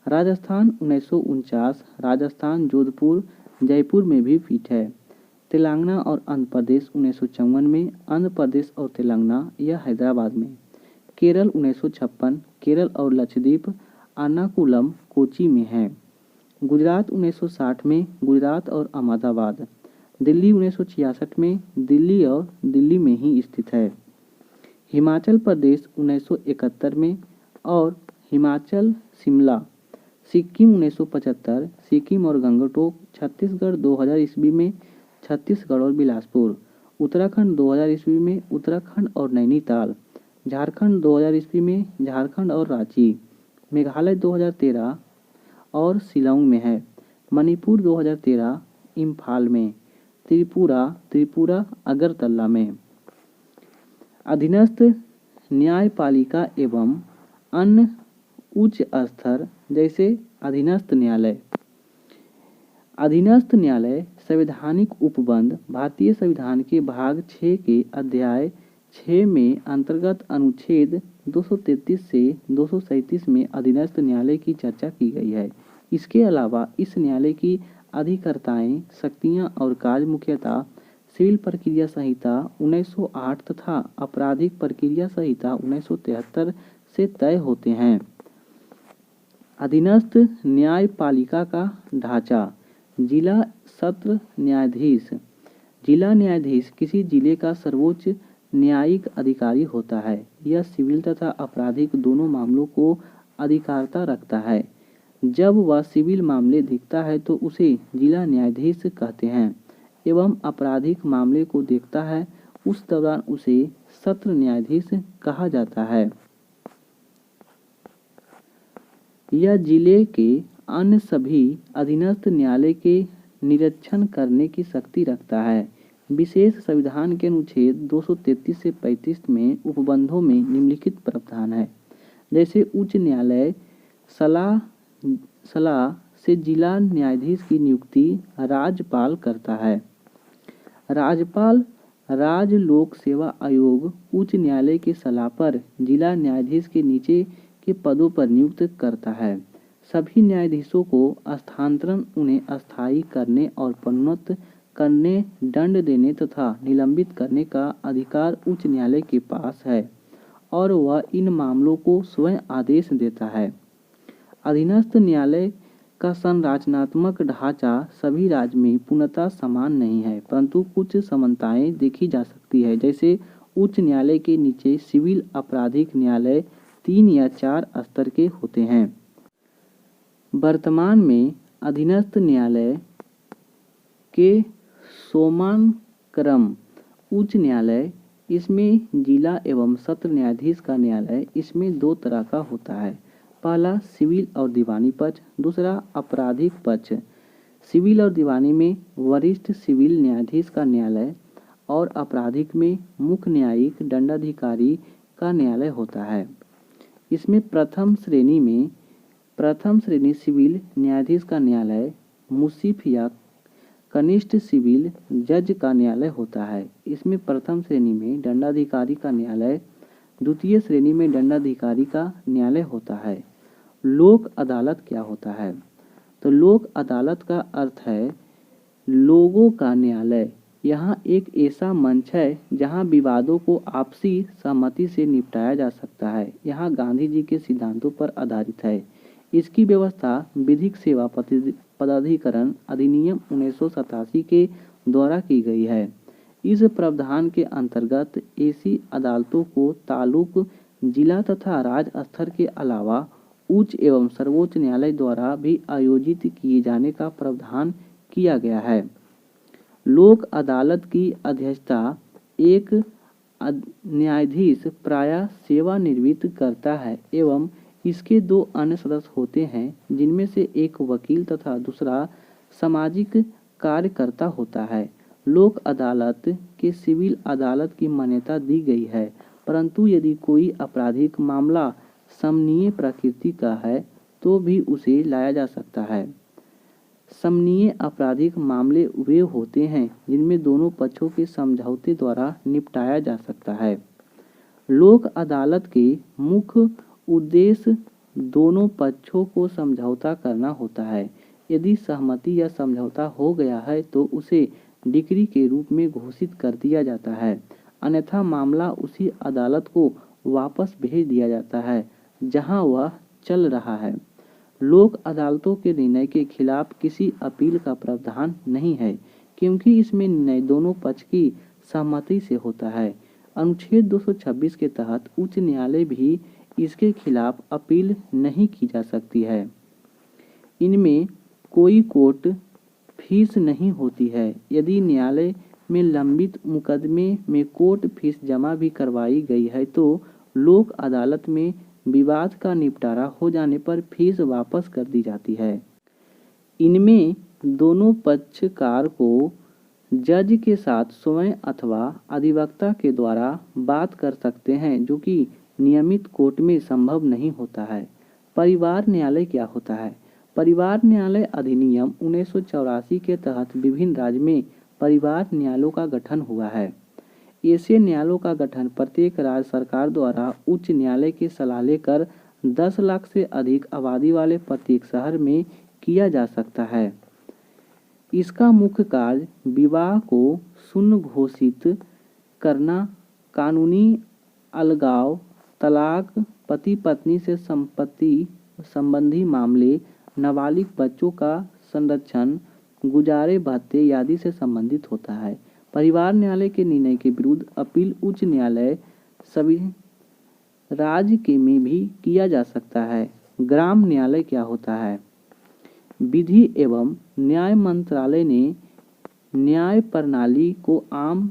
राजस्थान 1949, राजस्थान, जोधपुर, जयपुर में भी पीठ है। तेलंगाना और आंध्र प्रदेश 1954 में, आंध्र प्रदेश और तेलंगाना, यह हैदराबाद में। केरल 1956, केरल और लक्षद्वीप, एर्नाकुलम, कोच्चि में है। गुजरात 1960 में, गुजरात और अहमदाबाद। दिल्ली 1966 में, दिल्ली और दिल्ली में ही स्थित है। हिमाचल प्रदेश 1971 में और हिमाचल, शिमला सिक्किम 1975, सिक्किम और गंगटोक। छत्तीसगढ़ 2000 ईस्वी में छत्तीसगढ़ और बिलासपुर। उत्तराखंड 2000 ईस्वी में उत्तराखंड और नैनीताल। झारखंड 2000 ईस्वी में झारखंड और रांची। मेघालय 2013 और शिलांग में है। मणिपुर 2013 इम्फाल में। त्रिपुरा अगरतला में। अधीनस्थ न्यायपालिका एवं अन्य उच्च स्तर जैसे अधीनस्थ न्यायालय। अधीनस्थ न्यायालय संवैधानिक उपबंध भारतीय संविधान के भाग 6 के अध्याय 6 में अंतर्गत अनुच्छेद 233 से 237 में अधीनस्थ न्यायालय की चर्चा की गई है। इसके अलावा इस न्यायालय की अधिकर्ताएं, शक्तियां और कार्य मुख्यतः सिविल प्रक्रिया संहिता 1908 तथा आपराधिक प्रक्रिया संहिता 1973 से तय होते हैं। अधीनस्थ न्यायपालिका का ढांचा। जिला सत्र न्यायाधीश। जिला न्यायाधीश किसी जिले का सर्वोच्च न्यायिक अधिकारी होता है। यह सिविल तथा आपराधिक दोनों मामलों को अधिकारता रखता है। जब वह सिविल मामले देखता है तो उसे जिला न्यायाधीश कहते हैं एवं आपराधिक मामले को देखता है उस दौरान उसे सत्र न्यायाधीश कहा जाता है। यह जिले के अन्य सभी अधीनस्थ न्यायालय के निरीक्षण करने की शक्ति रखता है। विशेष संविधान के अनुच्छेद 233 से 35 में उपबंधों में निम्नलिखित प्रावधान है। जैसे उच्च न्यायालय सलाह से जिला न्यायाधीश की नियुक्ति राज्यपाल करता है। राज्यपाल राज्य लोक सेवा आयोग उच्च न्यायालय के सलाह पर जिला न्यायाधीश के नीचे के पदों पर नियुक्त करता है। सभी न्यायाधीशों को स्थानांतरण, उन्हें अस्थायी करने और प्रोन्नत करने, दंड देने तथा निलंबित करने का अधिकार उच्च न्यायालय के पास है और वह इन मामलों को स्वयं आदेश देता है। अधीनस्थ न्यायालय का संरचनात्मक ढांचा सभी राज्य में पूर्णतः समान नहीं है, परंतु कुछ समानताएं देखी जा सकती है। जैसे उच्च न्यायालय के नीचे सिविल आपराधिक न्यायालय 3 या 4 स्तर के होते हैं। वर्तमान में अधीनस्थ न्यायालय के सोपानक्रम। उच्च न्यायालय, इसमें जिला एवं सत्र न्यायाधीश का न्यायालय, इसमें 2 तरह का होता है। पहला सिविल और दीवानी पक्ष, दूसरा आपराधिक पक्ष। सिविल और दीवानी में वरिष्ठ सिविल न्यायाधीश का न्यायालय और आपराधिक में मुख्य न्यायिक दंडाधिकारी का न्यायालय होता है। इसमें प्रथम श्रेणी सिविल न्यायाधीश का न्यायालय, मुंसिफ या कनिष्ठ सिविल जज का न्यायालय होता है। इसमें प्रथम श्रेणी में दंडाधिकारी का न्यायालय, द्वितीय श्रेणी में दंडाधिकारी का न्यायालय होता है। लोक अदालत क्या होता है? तो लोक अदालत का अर्थ है लोगों का न्यायालय। यहाँ एक ऐसा मंच है जहाँ विवादों को आपसी सहमति से निपटाया जा सकता है। यहाँ गांधी जी के सिद्धांतों पर आधारित है। इसकी व्यवस्था विधिक सेवा पदाधिकरण अधिनियम 1987 के द्वारा की गई है। इस प्रावधान के अंतर्गत ऐसी अदालतों को तालुक, जिला तथा राज्य स्तर के अलावा उच्च एवं सर्वोच्च न्यायालय द्वारा भी आयोजित किए जाने का प्रावधान किया गया है। लोक अदालत की अध्यक्षता एक न्यायाधीश प्रायः सेवानिवृत्त करता है एवं इसके 2 अन्य सदस्य होते हैं, जिनमें से एक वकील तथा दूसरा सामाजिक कार्यकर्ता होता है। लोक अदालत के सिविल अदालत की मान्यता दी गई है, परंतु यदि कोई आपराधिक मामला समनीय प्रकृति का है तो भी उसे लाया जा सकता है। समनीय आपराधिक मामले वे होते हैं जिनमें दोनों पक्षों के समझौते द्वारा निपटाया जा सकता है। लोक अदालत के मुख्य उद्देश्य दोनों पक्षों को समझौता करना होता है। यदि सहमति या समझौता हो गया है तो उसे डिक्री के रूप में घोषित कर दिया जाता है, अन्यथा मामला उसी अदालत को वापस भेज दिया जाता है जहां वह चल रहा है। लोक अदालतों के निर्णय के खिलाफ किसी अपील का प्रावधान नहीं है, क्योंकि इसमें निर्णय दोनों पक्ष की सहमति से होता है। अनुच्छेद 226 के तहत उच्च न्यायालय भी इसके खिलाफ अपील नहीं की जा सकती है। इनमें कोई कोर्ट फीस नहीं होती है। यदि न्यायालय में लंबित मुकदमे में कोर्ट फीस जमा भी करवाई गई है तो लोक अदालत में विवाद का निपटारा हो जाने पर फीस वापस कर दी जाती है। इनमें दोनों पक्षकार को जज के साथ स्वयं अथवा अधिवक्ता के द्वारा बात कर सकते हैं, जो कि नियमित कोर्ट में संभव नहीं होता है। परिवार न्यायालय क्या होता है? परिवार न्यायालय अधिनियम 1984 के तहत विभिन्न राज्य में परिवार न्यायालयों का गठन हुआ है। ऐसे न्यायालयों का गठन प्रत्येक राज्य सरकार द्वारा उच्च न्यायालय की सलाह लेकर 10 लाख से अधिक आबादी वाले प्रत्येक शहर में किया जा सकता है। इसका मुख्य कार्य विवाह को शून्य घोषित करना, कानूनी अलगाव, तलाक, पति पत्नी से संपत्ति संबंधी मामले, नाबालिग बच्चों का संरक्षण, गुजारे भत्ते आदि से संबंधित होता है। परिवार न्यायालय के निर्णय के विरुद्ध अपील उच्च न्यायालय सभी राज्य के में भी किया जा सकता है। ग्राम न्यायालय क्या होता है? विधि एवं न्याय मंत्रालय ने न्याय प्रणाली को आम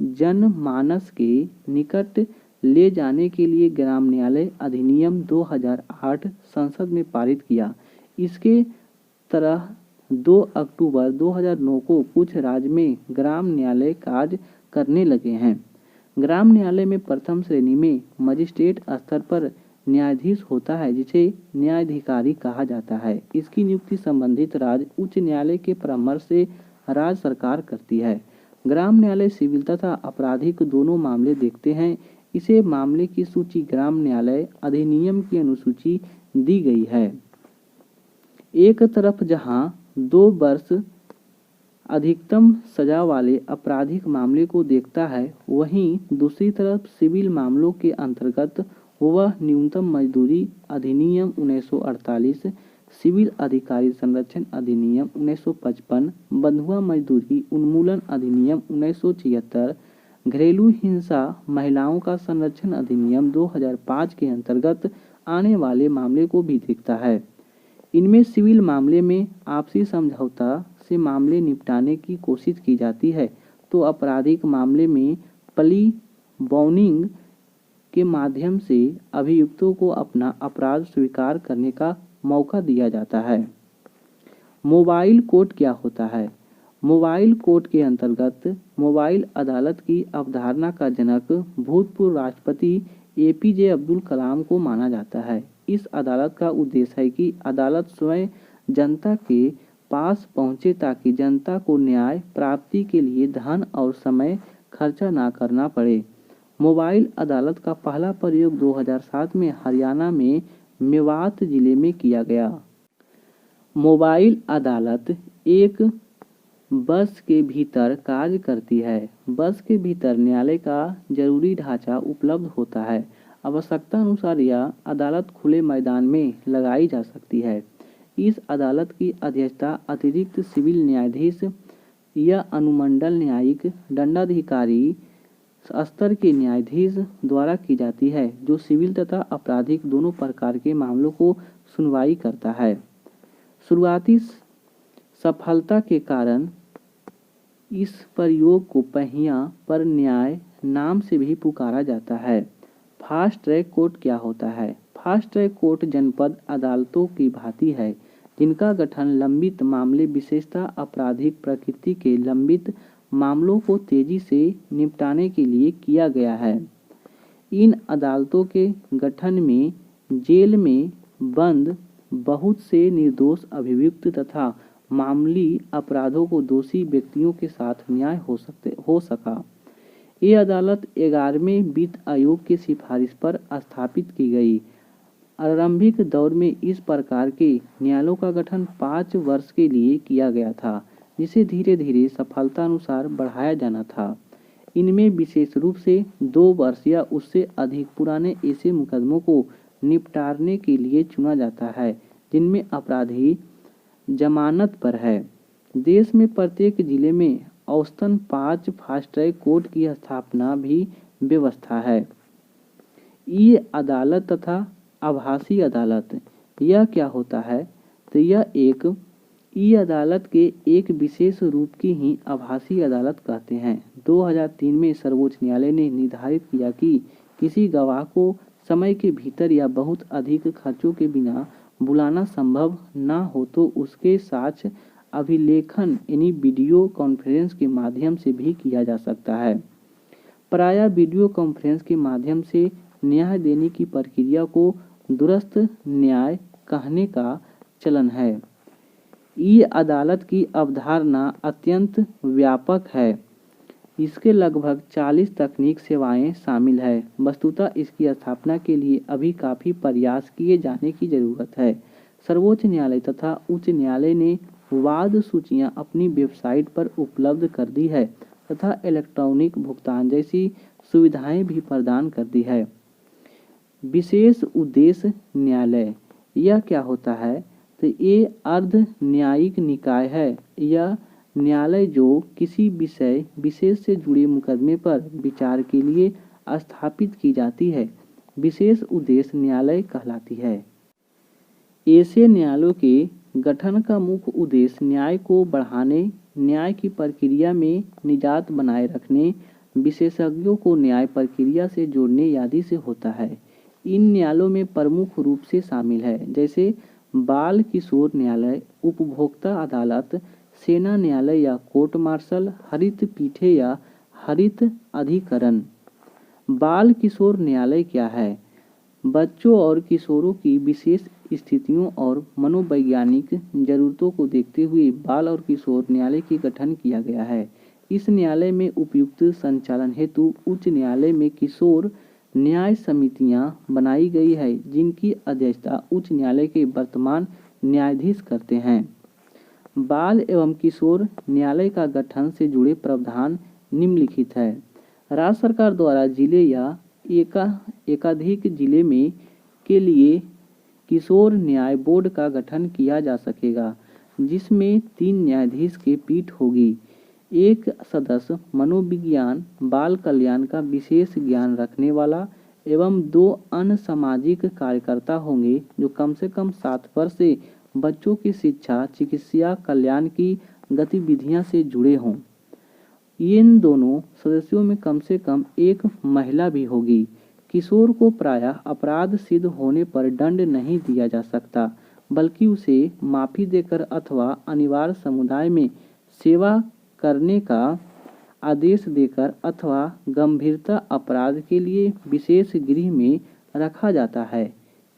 जनमानस के निकट ले जाने के लिए ग्राम न्यायालय अधिनियम 2008 संसद में पारित किया। इसके तरह 2 अक्टूबर 2009 को कुछ राज्य में ग्राम न्यायालय कार्य करने लगे हैं। ग्राम न्यायालय में प्रथम श्रेणी में मजिस्ट्रेट स्तर पर न्यायाधीश होता है, जिसे न्यायाधिकारी कहा जाता है। इसकी नियुक्ति संबंधित राज्य उच्च न्यायालय के परामर्श से राज्य सरकार करती है। ग्राम न्यायालय सिविल तथा आपराधिक दोनों मामले देखते हैं। इसे मामले की सूची ग्राम न्यायालय अधिनियम की अनुसूची दी गई है। एक तरफ जहां 2 वर्ष अधिकतम सजा वाले आपराधिक मामले को देखता है, वहीं दूसरी तरफ सिविल मामलों के अंतर्गत वह न्यूनतम मजदूरी अधिनियम 1948, सिविल अधिकारी संरक्षण अधिनियम 1955, बंधुआ मजदूरी उन्मूलन अधिनियम 1976, घरेलू हिंसा महिलाओं का संरक्षण अधिनियम 2005 के अंतर्गत आने वाले मामले को भी देखता है। इनमें सिविल मामले में आपसी समझौता से मामले निपटाने की कोशिश की जाती है, तो आपराधिक मामले में प्ली बार्गेनिंग के माध्यम से अभियुक्तों को अपना अपराध स्वीकार करने का मौका दिया जाता है। मोबाइल कोर्ट क्या होता है? मोबाइल कोर्ट के अंतर्गत मोबाइल अदालत की अवधारणा का जनक भूतपूर्व राष्ट्रपति APJ अब्दुल कलाम को माना जाता है। इस अदालत का उद्देश्य है कि अदालत स्वयं जनता के पास पहुंचे ताकि जनता को न्याय प्राप्ति के लिए धन और समय खर्चा ना करना पड़े। मोबाइल अदालत का पहला प्रयोग 2007 में हरियाणा में मेवात जिले में किया गया। मोबाइल अदालत एक बस के भीतर कार्य करती है। बस के भीतर न्यायालय का जरूरी ढांचा उपलब्ध होता है। आवश्यकता अनुसार यह अदालत खुले मैदान में लगाई जा सकती है। इस अदालत की अध्यक्षता अतिरिक्त सिविल न्यायाधीश या अनुमंडल न्यायिक दंडाधिकारी स्तर के न्यायाधीश द्वारा की जाती है, जो सिविल तथा आपराधिक दोनों प्रकार के मामलों को सुनवाई करता है। शुरुआती सफलता के कारण इस प्रयोग को पहिया पर न्याय नाम से भी पुकारा जाता है। फास्ट ट्रैक कोर्ट क्या होता है? फास्ट ट्रैक कोर्ट जनपद अदालतों की भांति है, जिनका गठन लंबित मामले, विशेषतः आपराधिक प्रकृति के लंबित मामलों को तेजी से निपटाने के लिए किया गया है। इन अदालतों के गठन में जेल में बंद बहुत से निर्दोष अभियुक्त तथा मामूली अपराधों को दोषी व्यक्तियों के साथ न्याय हो सका। ये अदालत 11वें वित्त आयोग की सिफारिश पर स्थापित की गई। आरंभिक दौर में इस प्रकार के न्यायालयों का गठन 5 वर्ष के लिए किया गया था, जिसे धीरे धीरे सफलता अनुसार बढ़ाया जाना था। इनमें विशेष रूप से 2 वर्ष या उससे अधिक पुराने ऐसे मुकदमों को निपटाने के लिए चुना जाता है जिनमें अपराधी जमानत पर है। देश में प्रत्येक जिले में औसतन 5 फास्ट ट्रैक कोर्ट की स्थापना भी व्यवस्था है। ये अदालत तथा आभासी अदालत यह क्या होता है? तो यह एक ई अदालत के एक विशेष रूप की ही आभासी अदालत कहते हैं। 2003 में सर्वोच्च न्यायालय ने निर्धारित किया कि किसी गवाह को समय के भीतर या बहुत अधिक खर्चों के बिना बुलाना संभव न हो तो उसके साक्ष्य अभिलेखन यानी वीडियो कॉन्फ्रेंस के माध्यम से भी किया जा सकता है। प्रायः वीडियो कॉन्फ्रेंस के माध्यम से न्याय देने की प्रक्रिया को दूरस्थ न्याय कहने का चलन है। ई अदालत की अवधारणा अत्यंत व्यापक है। इसके लगभग 40 तकनीक सेवाएं शामिल है। वस्तुतः इसकी स्थापना के लिए अभी काफ़ी प्रयास किए जाने की ज़रूरत है। सर्वोच्च न्यायालय तथा उच्च न्यायालय ने वाद सूचियां अपनी वेबसाइट पर उपलब्ध कर दी है तथा इलेक्ट्रॉनिक भुगतान जैसी सुविधाएं भी प्रदान कर दी है। विशेष उद्देश्य न्यायालय यह क्या होता है? तो ये अर्ध न्यायिक निकाय है। यह न्यायालय जो किसी विषय विशेष से जुड़े मुकदमे पर विचार के लिए स्थापित की जाती है, विशेष उद्देश्य न्यायालय कहलाती है। ऐसे न्यायालयों के गठन का मुख्य उद्देश्य न्याय को बढ़ाने, न्याय की प्रक्रिया में निजात बनाए रखने, विशेषज्ञों को न्याय प्रक्रिया से जोड़ने आदि से होता है। इन न्यायालयों में प्रमुख रूप से शामिल है जैसे बाल किशोर न्यायालय, उपभोक्ता अदालत, सेना न्यायालय या कोर्ट मार्शल, हरित पीठे या हरित अधिकरण। बाल किशोर न्यायालय क्या है? बच्चों और किशोरों की विशेष स्थितियों और मनोवैज्ञानिक जरूरतों को देखते हुए बाल और किशोर न्यायालय की गठन किया गया है। इस न्यायालय में उपयुक्त संचालन हेतु उच्च न्यायालय में किशोर न्याय समितियां बनाई गई है जिनकी अध्यक्षता उच्च न्यायालय के वर्तमान न्यायाधीश करते हैं। बाल एवं किशोर न्यायालय का गठन से जुड़े प्रावधान निम्नलिखित है। राज्य सरकार द्वारा जिले या एकाधिक जिले में के लिए किशोर न्याय बोर्ड का गठन किया जा सकेगा जिसमें 3 न्यायाधीश की पीठ होगी। एक सदस्य मनोविज्ञान बाल कल्याण का विशेष ज्ञान रखने वाला एवं 2 अन्य सामाजिक कार्यकर्ता होंगे जो कम से कम 7 वर्ष से बच्चों की शिक्षा, चिकित्सा, कल्याण की गतिविधियां से जुड़े हों। इन दोनों सदस्यों में कम से कम एक महिला भी होगी। किशोर को प्रायः अपराध सिद्ध होने पर दंड नहीं दिया जा सकता बल्कि उसे माफी देकर अथवा अनिवार्य समुदाय में सेवा करने का आदेश देकर अथवा गंभीरता अपराध के लिए विशेष गृह में रखा जाता है।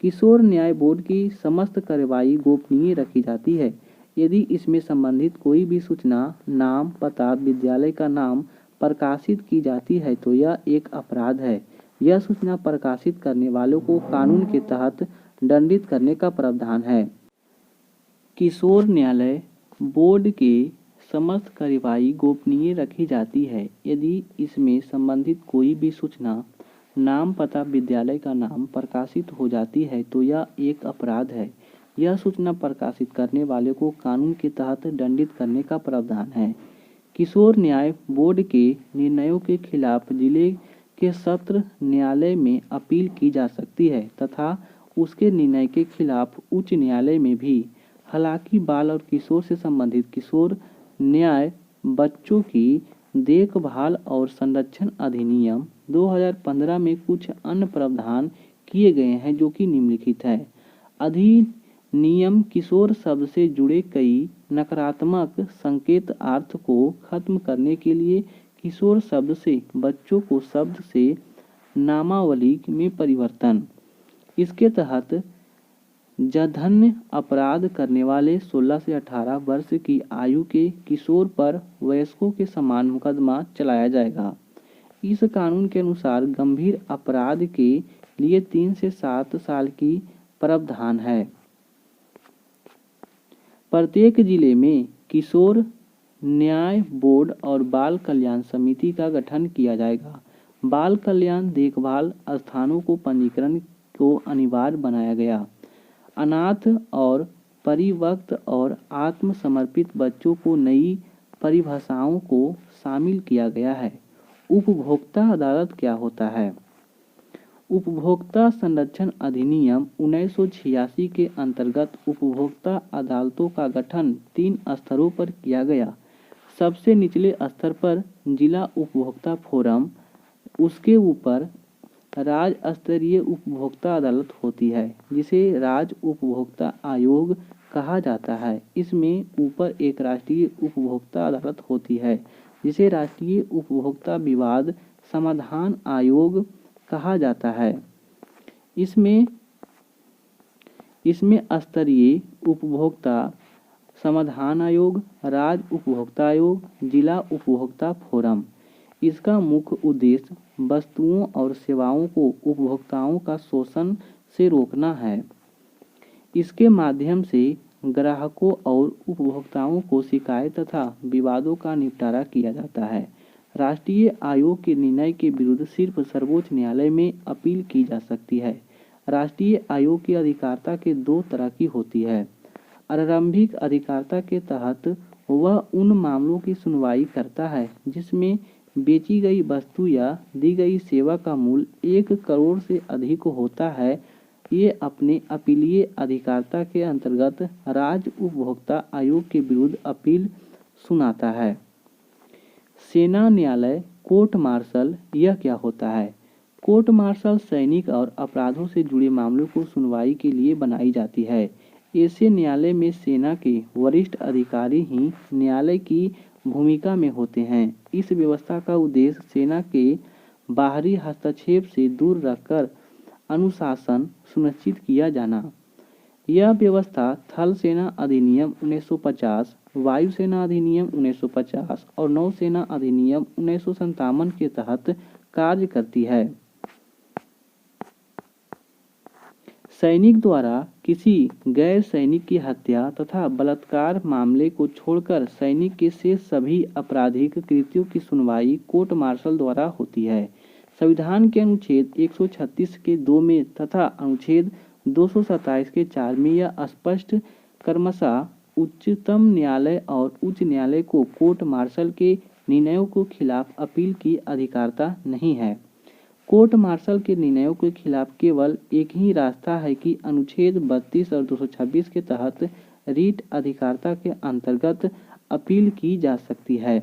किशोर न्याय बोर्ड की समस्त कार्यवाही गोपनीय रखी जाती है। यदि इसमें संबंधित कोई भी सूचना, नाम, पता, विद्यालय का नाम प्रकाशित की जाती है तो यह एक अपराध है। यह सूचना प्रकाशित करने वालों को कानून के तहत दंडित करने का प्रावधान है। किशोर न्यायालय बोर्ड के समस्त कार्यवाही गोपनीय रखी जाती है। यदि इसमें संबंधित कोई भी सूचना, नाम, पता, विद्यालय का नाम प्रकाशित हो जाती है तो यह एक अपराध है। यह सूचना प्रकाशित करने वाले को कानून के तहत दंडित करने का प्रावधान है। किशोर न्याय बोर्ड के निर्णयों के खिलाफ जिले के सत्र न्यायालय में अपील की जा सकती है तथा उसके निर्णय के खिलाफ उच्च न्यायालय में भी। हालांकि बाल और किशोर से संबंधित किशोर न्याय बच्चों की देखभाल और संरक्षण अधिनियम 2015 में कुछ अन्य प्रावधान किए गए हैं जो कि निम्नलिखित है। अधिनियम किशोर शब्द से जुड़े कई नकारात्मक संकेत अर्थ को खत्म करने के लिए किशोर शब्द से बच्चों को शब्द से नामावली में परिवर्तन। इसके तहत जघन्य अपराध करने वाले 16 से 18 वर्ष की आयु के किशोर पर वयस्कों के समान मुकदमा चलाया जाएगा। इस कानून के अनुसार गंभीर अपराध के लिए 3 से 7 साल की प्रावधान है। प्रत्येक जिले में किशोर न्याय बोर्ड और बाल कल्याण समिति का गठन किया जाएगा। बाल कल्याण देखभाल स्थानों को पंजीकरण को अनिवार्य बनाया गया। अनाथ और परित्यक्त और आत्मसमर्पित बच्चों को नई परिभाषाओं को शामिल किया गया है। उपभोक्ता अदालत क्या होता है? उपभोक्ता संरक्षण अधिनियम 1986 के अंतर्गत उपभोक्ता अदालतों का गठन 3 स्तरों पर किया गया। सबसे निचले स्तर पर जिला उपभोक्ता फोरम, उसके ऊपर राज्य स्तरीय उपभोक्ता अदालत होती है जिसे राज्य उपभोक्ता आयोग कहा जाता है। इसमें ऊपर एक राष्ट्रीय उपभोक्ता अदालत होती है जिसे राष्ट्रीय उपभोक्ता विवाद समाधान आयोग कहा जाता है। इसमें स्तरीय उपभोक्ता समाधान आयोग, राज्य उपभोक्ता आयोग, जिला उपभोक्ता फोरम। इसका मुख्य उद्देश्य वस्तुओं और सेवाओं को उपभोक्ताओं का शोषण से रोकना है। इसके माध्यम से ग्राहकों और उपभोक्ताओं को शिकायत तथा विवादों का निपटारा किया जाता है। राष्ट्रीय आयोग के निर्णय के विरुद्ध सिर्फ सर्वोच्च न्यायालय में अपील की जा सकती है। राष्ट्रीय आयोग की अधिकारिता के 2 तरह की होती है। आरंभिक अधिकारिता के तहत वह उन मामलों की सुनवाई करता है जिसमें बेची गई वस्तु या दी गई सेवा का मूल्य 1 करोड़ से अधिक होता है। ये अपने अपीलीय अधिकारिता के अंतर्गत राज्य उपभोक्ता आयोग के विरुद्ध अपील सुनाता है। सेना न्यायालय कोर्ट मार्शल यह क्या होता है? कोर्ट मार्शल सैनिक और अपराधों से जुड़े मामलों को सुनवाई के लिए बनाई जाती है। ऐसे न्यायालय में सेना के वरिष्ठ अधिकारी ही न्यायालय की भूमिका में होते हैं। इस व्यवस्था का उद्देश्य सेना के बाहरी हस्तक्षेप से दूर रखकर अनुशासन सुनिश्चित किया जाना। यह व्यवस्था थल सेना अधिनियम 1950, वायुसेना अधिनियम 1950 और नौसेना अधिनियम 1957 के तहत कार्य करती है। सैनिक द्वारा किसी गैर सैनिक की हत्या तथा बलात्कार मामले को छोड़कर सैनिक के शेष सभी आपराधिक कृत्यों की सुनवाई कोर्ट मार्शल द्वारा होती है। संविधान के अनुच्छेद 136 के 2 में तथा अनुच्छेद 227 के 4 में यह स्पष्ट क्रमशः उच्चतम न्यायालय और उच्च न्यायालय को कोर्ट मार्शल के निर्णयों के खिलाफ अपील की अधिकारिता नहीं है। कोर्ट मार्शल के निर्णयों के खिलाफ केवल एक ही रास्ता है कि अनुच्छेद 32 और 226 के तहत रीट अधिकारिता के अंतर्गत अपील की जा सकती है।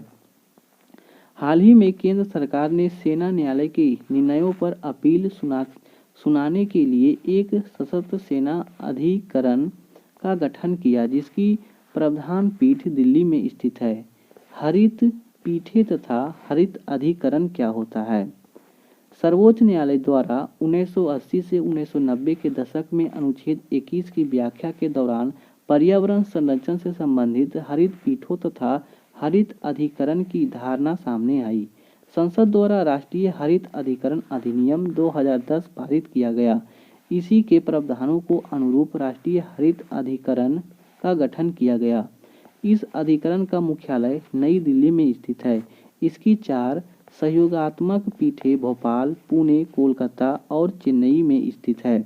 हाल ही में केंद्र सरकार ने सेना न्यायालय के निर्णयों पर अपील सुनाने के लिए एक सशस्त्र सेना अधिकरण का गठन किया जिसकी प्रधान पीठ दिल्ली में स्थित है। हरित पीठें तथा हरित अधिकरण क्या होता है? सर्वोच्च न्यायालय द्वारा 1980 से 1990 के दशक में अनुच्छेद 21 की व्याख्या के दौरान पर्यावरण संरक्षण से संबंधित हरित पीठों तथा हरित अधिकरण की धारणा सामने आई। संसद द्वारा राष्ट्रीय हरित अधिकरण अधिनियम 2010 पारित किया गया। इसी के प्रावधानों को अनुरूप राष्ट्रीय हरित अधिकरण का गठन किया गया। इस अधिकरण का मुख्यालय नई दिल्ली में स्थित है। इसकी 4 सहयोगात्मक पीठें भोपाल, पुणे, कोलकाता और चेन्नई में स्थित है।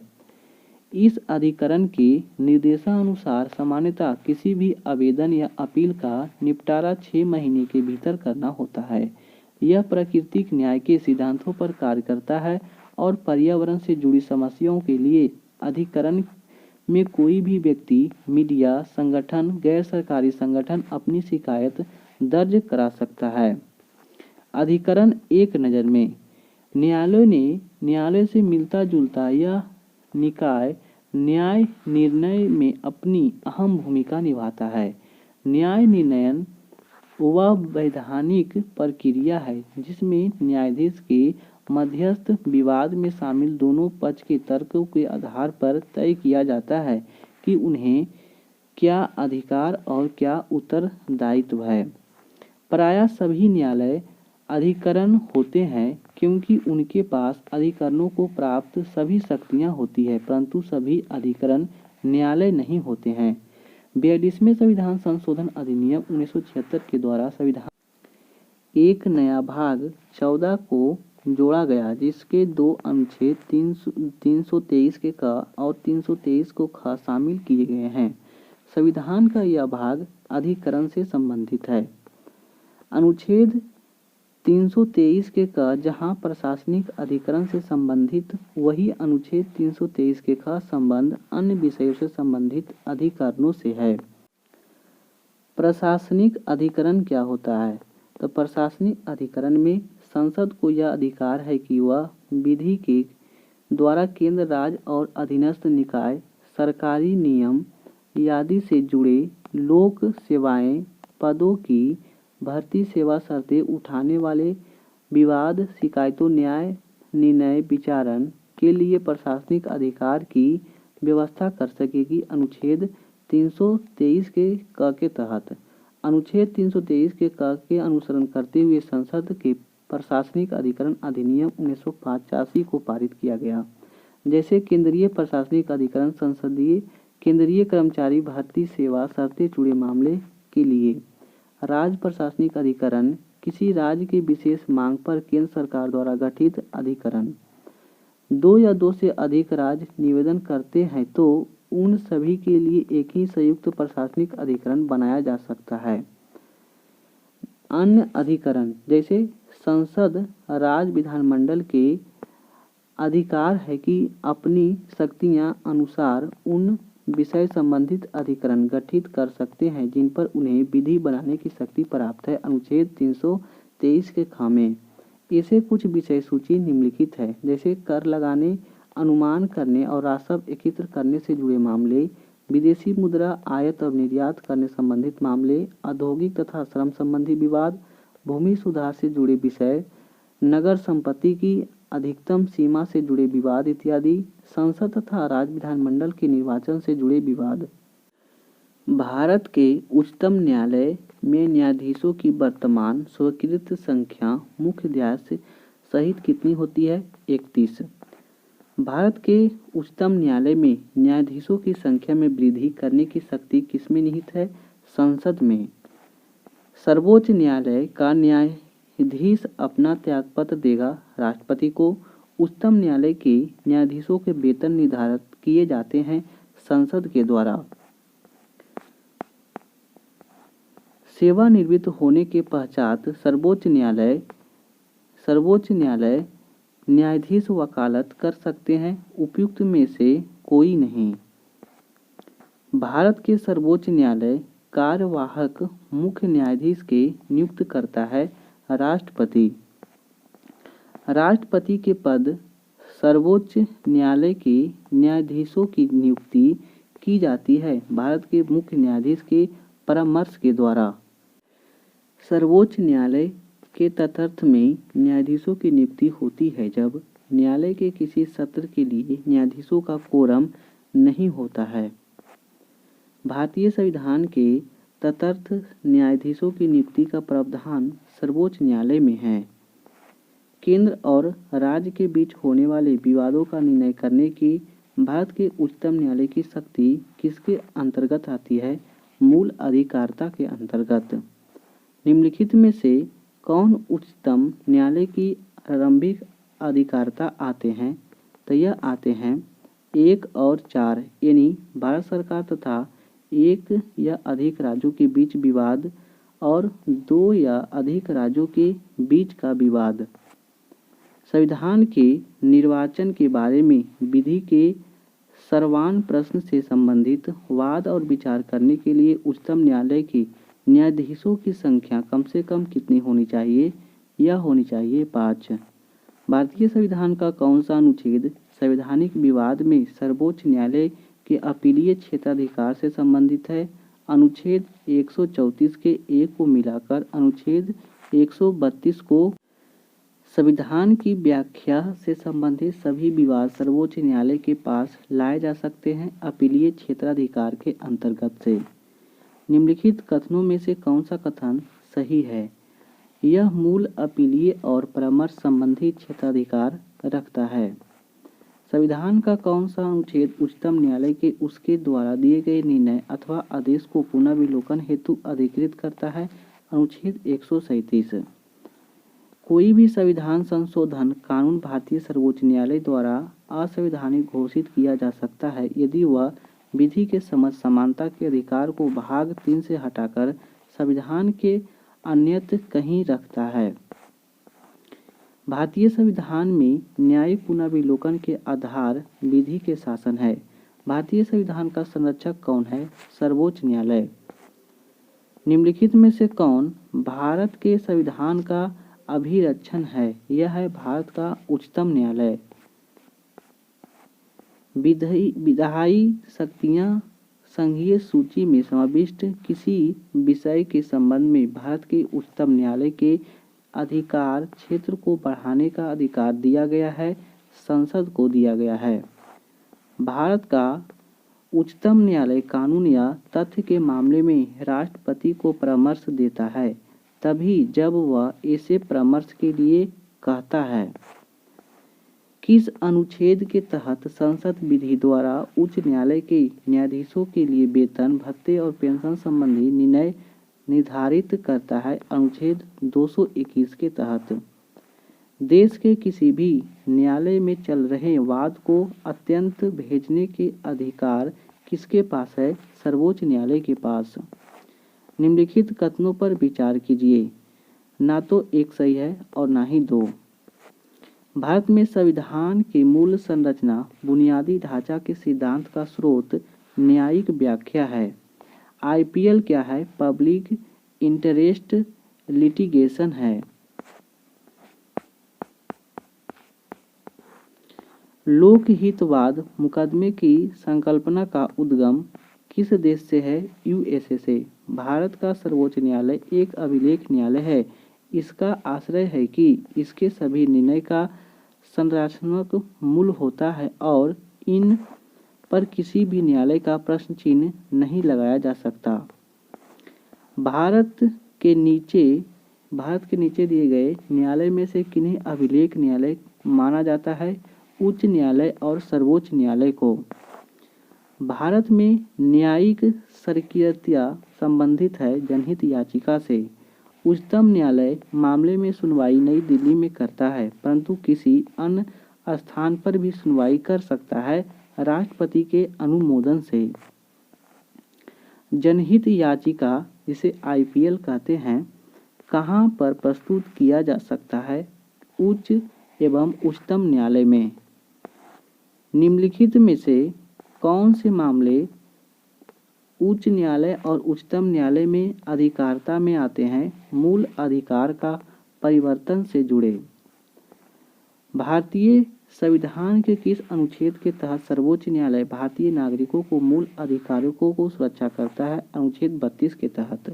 इस अधिकरण के निर्देशानुसार सामान्यतः किसी भी आवेदन या अपील का निपटारा 6 महीने के भीतर करना होता है। यह प्राकृतिक न्याय के सिद्धांतों पर कार्य करता है और पर्यावरण से जुड़ी समस्याओं के लिए अधिकरण में कोई भी व्यक्ति, मीडिया संगठन, गैर सरकारी संगठन अपनी शिकायत दर्ज करा सकता है। अधिकरण एक नज़र में न्यायालय से मिलता जुलता यह निकाय न्याय निर्णय में अपनी अहम भूमिका निभाता है। न्याय निर्णयन वह वैधानिक प्रक्रिया है जिसमें न्यायाधीश के मध्यस्थ विवाद में शामिल दोनों पक्ष के तर्कों के आधार पर तय किया जाता है कि उन्हें क्या अधिकार और क्या उत्तरदायित्व है। प्रायः सभी न्यायालय अधिकरण होते हैं क्योंकि उनके पास अधिकरणों को प्राप्त सभी शक्तियां होती है, परंतु सभी अधिकरण न्यायालय नहीं होते हैं। 42वें संविधान संशोधन अधिनियम 1976 के द्वारा संविधान एक नया भाग 14 को जोड़ा गया जिसके 2 अनुच्छेद 323 के क और 323 को ख शामिल किए गए हैं। संविधान का यह भाग अधिकरण से संबंधित है। अनुच्छेद 323 के क जहां प्रशासनिक अधिकरण से संबंधित, वही अनुच्छेद 323 के ख संबंध अन्य विषयों से संबंधित अधिकरणों से है। प्रशासनिक अधिकरण क्या होता है? तो प्रशासनिक अधिकरण में संसद को यह अधिकार है कि वह विधि के द्वारा केंद्र, राज्य और अधीनस्थ निकाय, सरकारी नियम आदि से जुड़े लोक सेवाएं, पदों की भर्ती, सेवा शर्तें, उठाने वाले विवाद, शिकायतों, न्याय निर्णय विचारण के लिए प्रशासनिक अधिकार की व्यवस्था कर सकेगी। अनुच्छेद 323 के क के तहत अनुच्छेद 323 के क के अनुसरण करते हुए संसद के प्रशासनिक अधिकरण अधिनियम 1985 को पारित किया गया। जैसे केंद्रीय प्रशासनिक अधिकरण संसदीय केंद्रीय कर्मचारी भर्ती, सेवा शर्तें जुड़े मामले के लिए। राज्य प्रशासनिक अधिकरण किसी राज्य की विशेष मांग पर केंद्र सरकार द्वारा गठित अधिकरण। दो या दो से अधिक राज्य निवेदन करते हैं तो उन सभी के लिए एक ही संयुक्त प्रशासनिक अधिकरण बनाया जा सकता है। अन्य अधिकरण जैसे संसद राज्य विधानमंडल के अधिकार है कि अपनी शक्तियां अनुसार उन विषय संबंधित अधिकरण गठित कर सकते हैं जिन पर उन्हें विधि बनाने की शक्ति प्राप्त है। अनुच्छेद 323 के ख में ऐसे कुछ विषय सूची निम्नलिखित है, जैसे कर लगाने, अनुमान करने और राजस्व एकत्र करने से जुड़े मामले, विदेशी मुद्रा आयात और निर्यात करने संबंधित मामले, औद्योगिक तथा श्रम संबंधी विवाद, भूमि सुधार से जुड़े विषय, नगर संपत्ति की अधिकतम सीमा से जुड़े विवाद इत्यादि, संसद तथा राज्य विधानमंडल के निर्वाचन से जुड़े विवाद। भारत के उच्चतम न्यायालय में न्यायाधीशों की वर्तमान स्वीकृत संख्या मुख्य न्यायाधीश सहित कितनी होती है? 31। भारत के उच्चतम न्यायालय में न्यायाधीशों की संख्या में वृद्धि करने की शक्ति किसमें निहित है? संसद में। सर्वोच्च न्यायालय का न्यायाधीश अपना त्यागपत्र देगा राष्ट्रपति को। उच्चतम न्यायालय के न्यायाधीशों के वेतन निर्धारित किए जाते हैं संसद के द्वारा। सेवानिवृत्त होने के पश्चात सर्वोच्च न्यायालय न्यायाधीश वकालत कर सकते हैं, उपयुक्त में से कोई नहीं। भारत के सर्वोच्च न्यायालय कार्यवाहक मुख्य न्यायाधीश के नियुक्त करता है राष्ट्रपति। राष्ट्रपति के पद सर्वोच्च न्यायालय के न्यायाधीशों की नियुक्ति की जाती है भारत के मुख्य न्यायाधीश के परामर्श के द्वारा। सर्वोच्च न्यायालय के तदर्थ में न्यायाधीशों की नियुक्ति होती है जब न्यायालय के किसी सत्र के लिए न्यायाधीशों का कोरम नहीं होता है। भारतीय संविधान के तदर्थ न्यायाधीशों की नियुक्ति का प्रावधान सर्वोच्च न्यायालय में है। केंद्र और राज्य के बीच होने वाले विवादों का निर्णय करने की भारत के उच्चतम न्यायालय की शक्ति किसके अंतर्गत आती है? मूल अधिकारिता के अंतर्गत। निम्नलिखित में से कौन उच्चतम न्यायालय की आरंभिक अधिकारिता आते हैं? तो यह आते हैं 1 और 4 यानी भारत सरकार तथा 1 या अधिक राज्यों के बीच विवाद और 2 या अधिक राज्यों के बीच का विवाद। संविधान के निर्वाचन के बारे में विधि के सर्वान प्रश्न से संबंधित वाद और विचार करने के लिए उच्चतम न्यायालय के न्यायाधीशों की संख्या कम से कम कितनी होनी चाहिए? यह होनी चाहिए 5। भारतीय संविधान का कौन सा अनुच्छेद संवैधानिक विवाद में सर्वोच्च न्यायालय के अपीलीय क्षेत्राधिकार से संबंधित है? अनुच्छेद 134 के 1 को मिलाकर अनुच्छेद 132 को संविधान की व्याख्या से संबंधित सभी विवाद सर्वोच्च न्यायालय के पास लाए जा सकते हैं अपीलीय क्षेत्राधिकार के अंतर्गत से। निम्नलिखित कथनों में से कौन सा कथन सही है? यह मूल अपीलीय और परामर्श संबंधी क्षेत्राधिकार रखता है। संविधान का कौन सा अनुच्छेद उच्चतम न्यायालय के उसके द्वारा दिए गए निर्णय अथवा आदेश को पुनर्विलोकन हेतु अधिकृत करता है? अनुच्छेद 137। कोई भी संविधान संशोधन कानून भारतीय सर्वोच्च न्यायालय द्वारा असंवैधानिक घोषित किया जा सकता है यदि वह विधि के समझ समानता के अधिकार को भाग 3 से हटाकर संविधान के अन्यत्र कहीं रखता है। भारतीय संविधान में न्यायिक पुनर्विलोकन के आधार विधि के शासन है। भारतीय संविधान का संरक्षक कौन है? सर्वोच्च न्यायालय। निम्नलिखित में से कौन भारत के संविधान का अभिरक्षण है? यह है भारत का उच्चतम न्यायालय। विधायी शक्तियां संघीय सूची में समाविष्ट किसी विषय के संबंध में भारत के उच्चतम न्यायालय के अधिकार क्षेत्र को बढ़ाने का अधिकार दिया गया है, संसद को दिया गया है। भारत का उच्चतम न्यायालय कानून या तथ्य के मामले में राष्ट्रपति को परामर्श देता है, तभी जब वह ऐसे परामर्श के लिए कहता है। किस अनुच्छेद के तहत संसद विधि द्वारा उच्च न्यायालय के न्यायाधीशों के लिए वेतन, भत्ते और पेंशन संबंधी निर्णय निर्धारित करता है? अनुच्छेद 221 के तहत। देश के किसी भी न्यायालय में चल रहे वाद को अत्यंत भेजने के अधिकार किसके पास है? सर्वोच्च न्यायालय के पास। निम्नलिखित कथनों पर विचार कीजिए, ना तो एक सही है और ना ही दो। भारत में संविधान की मूल संरचना बुनियादी ढांचा के सिद्धांत का स्रोत न्यायिक व्याख्या है। आईपीएल क्या है? पब्लिक इंटरेस्ट लिटिगेशन है। लोकहितवाद मुकदमे की संकल्पना का उद्गम किस देश से है? यूएसए से। भारत का सर्वोच्च न्यायालय एक अभिलेख न्यायालय है। इसका आशय है कि इसके सभी निर्णय का संरचनात्मक मूल्य होता है और इन पर किसी भी न्यायालय का प्रश्न चिन्ह नहीं लगाया जा सकता। भारत के नीचे दिए गए न्यायालय में से किन्हें अभिलेख न्यायालय माना जाता है? उच्च न्यायालय और सर्वोच्च न्यायालय को। भारत में न्यायिक सर्वकीयता संबंधित है जनहित याचिका से। उच्चतम न्यायालय मामले में सुनवाई नई दिल्ली में करता है, परंतु किसी अन्य स्थान पर भी सुनवाई कर सकता है राष्ट्रपति के अनुमोदन से। जनहित याचिका, जिसे आईपीएल कहते हैं, कहाँ पर प्रस्तुत किया जा सकता है? उच्च एवं उच्चतम न्यायालय में। निम्नलिखित में से कौन से मामले उच्च न्यायालय और उच्चतम न्यायालय में अधिकारिता में आते हैं? मूल अधिकार का परिवर्तन से जुड़े। भारतीय संविधान के किस अनुच्छेद के तहत सर्वोच्च न्यायालय भारतीय नागरिकों को मूल अधिकारों को सुरक्षा करता है? अनुच्छेद 32 के तहत।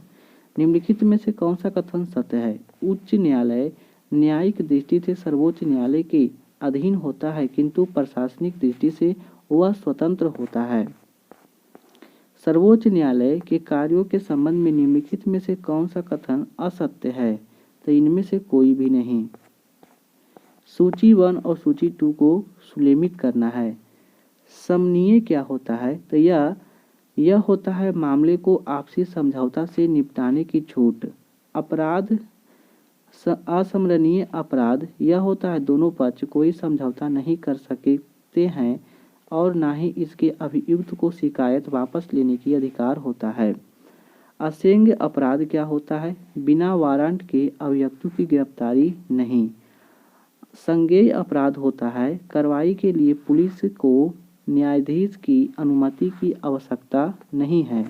निम्नलिखित में से कौन सा कथन सत्य है? उच्च न्यायालय न्यायिक दृष्टि से सर्वोच्च न्यायालय के अधीन होता है, किंतु प्रशासनिक दृष्टि से वह स्वतंत्र होता है। सर्वोच्च न्यायालय के कार्यों के संबंध में निम्नलिखित में से कौन सा कथन असत्य है? तो इनमें से कोई भी नहीं। सूची 1 और सूची 2 को सुलेमित करना है। समन्वय क्या होता है? तो यह होता है मामले को आपसी समझौता से निपटाने की छूट। अपराध, असमरणीय अपराध, यह होता है दोनों पक्ष कोई समझौता नहीं कर सकते हैं और ना ही इसके अभियुक्त को शिकायत वापस लेने की अधिकार होता है। असंज्ञेय अपराध क्या होता है? बिना वारंट के अभियुक्तों की गिरफ्तारी नहीं। संज्ञेय अपराध होता है कार्रवाई के लिए पुलिस को न्यायाधीश की अनुमति की आवश्यकता नहीं है।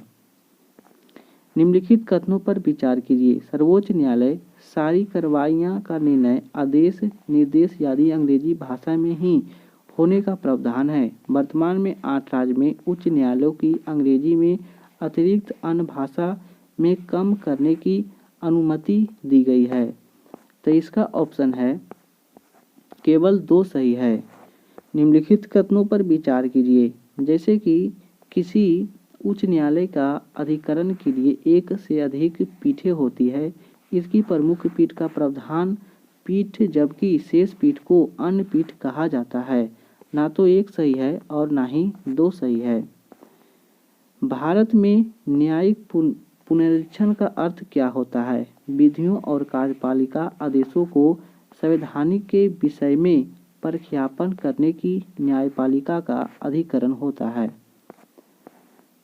निम्नलिखित कथनों पर विचार कीजिए। सर्वोच्च न्यायालय सारी कार्रवाइयां का निर्णय, आदेश, निर्देश आदि अंग्रेजी भाषा में ही होने का प्रावधान है। वर्तमान में 8 राज्य में उच्च न्यायालयों की अंग्रेजी में अतिरिक्त अन्य भाषा में कम करने की अनुमति दी गई है। तो इसका ऑप्शन है केवल 2 सही है। निम्नलिखित कथनों पर विचार कीजिए। जैसे कि किसी उच्च न्यायालय का अधिकरण के लिए एक से अधिक पीठें होती है, इसकी प्रमुख पीठ का प्रावधान पीठ, जबकि शेष पीठ को अन्य पीठ कहा जाता है। ना तो एक सही है और ना ही 2 सही है। भारत में न्यायिक पुनरीक्षण का अर्थ क्या होता है? विधियों और कार्यपालिका आदेशों को संवैधानिक के विषय में प्रख्यापन करने की न्यायपालिका का अधिकरण होता है।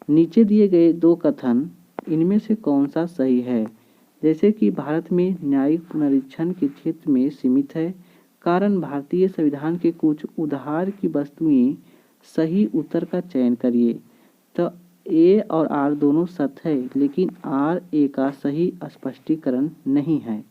नीचे दिए गए 2 कथन, इनमें से कौन सा सही है? जैसे कि भारत में न्यायिक पुनरीक्षण के क्षेत्र में सीमित है, कारण भारतीय संविधान के कुछ उधार की वस्तुएं। सही उत्तर का चयन करिए। तो ए और आर दोनों सत्य है, लेकिन आर ए का सही स्पष्टीकरण नहीं है।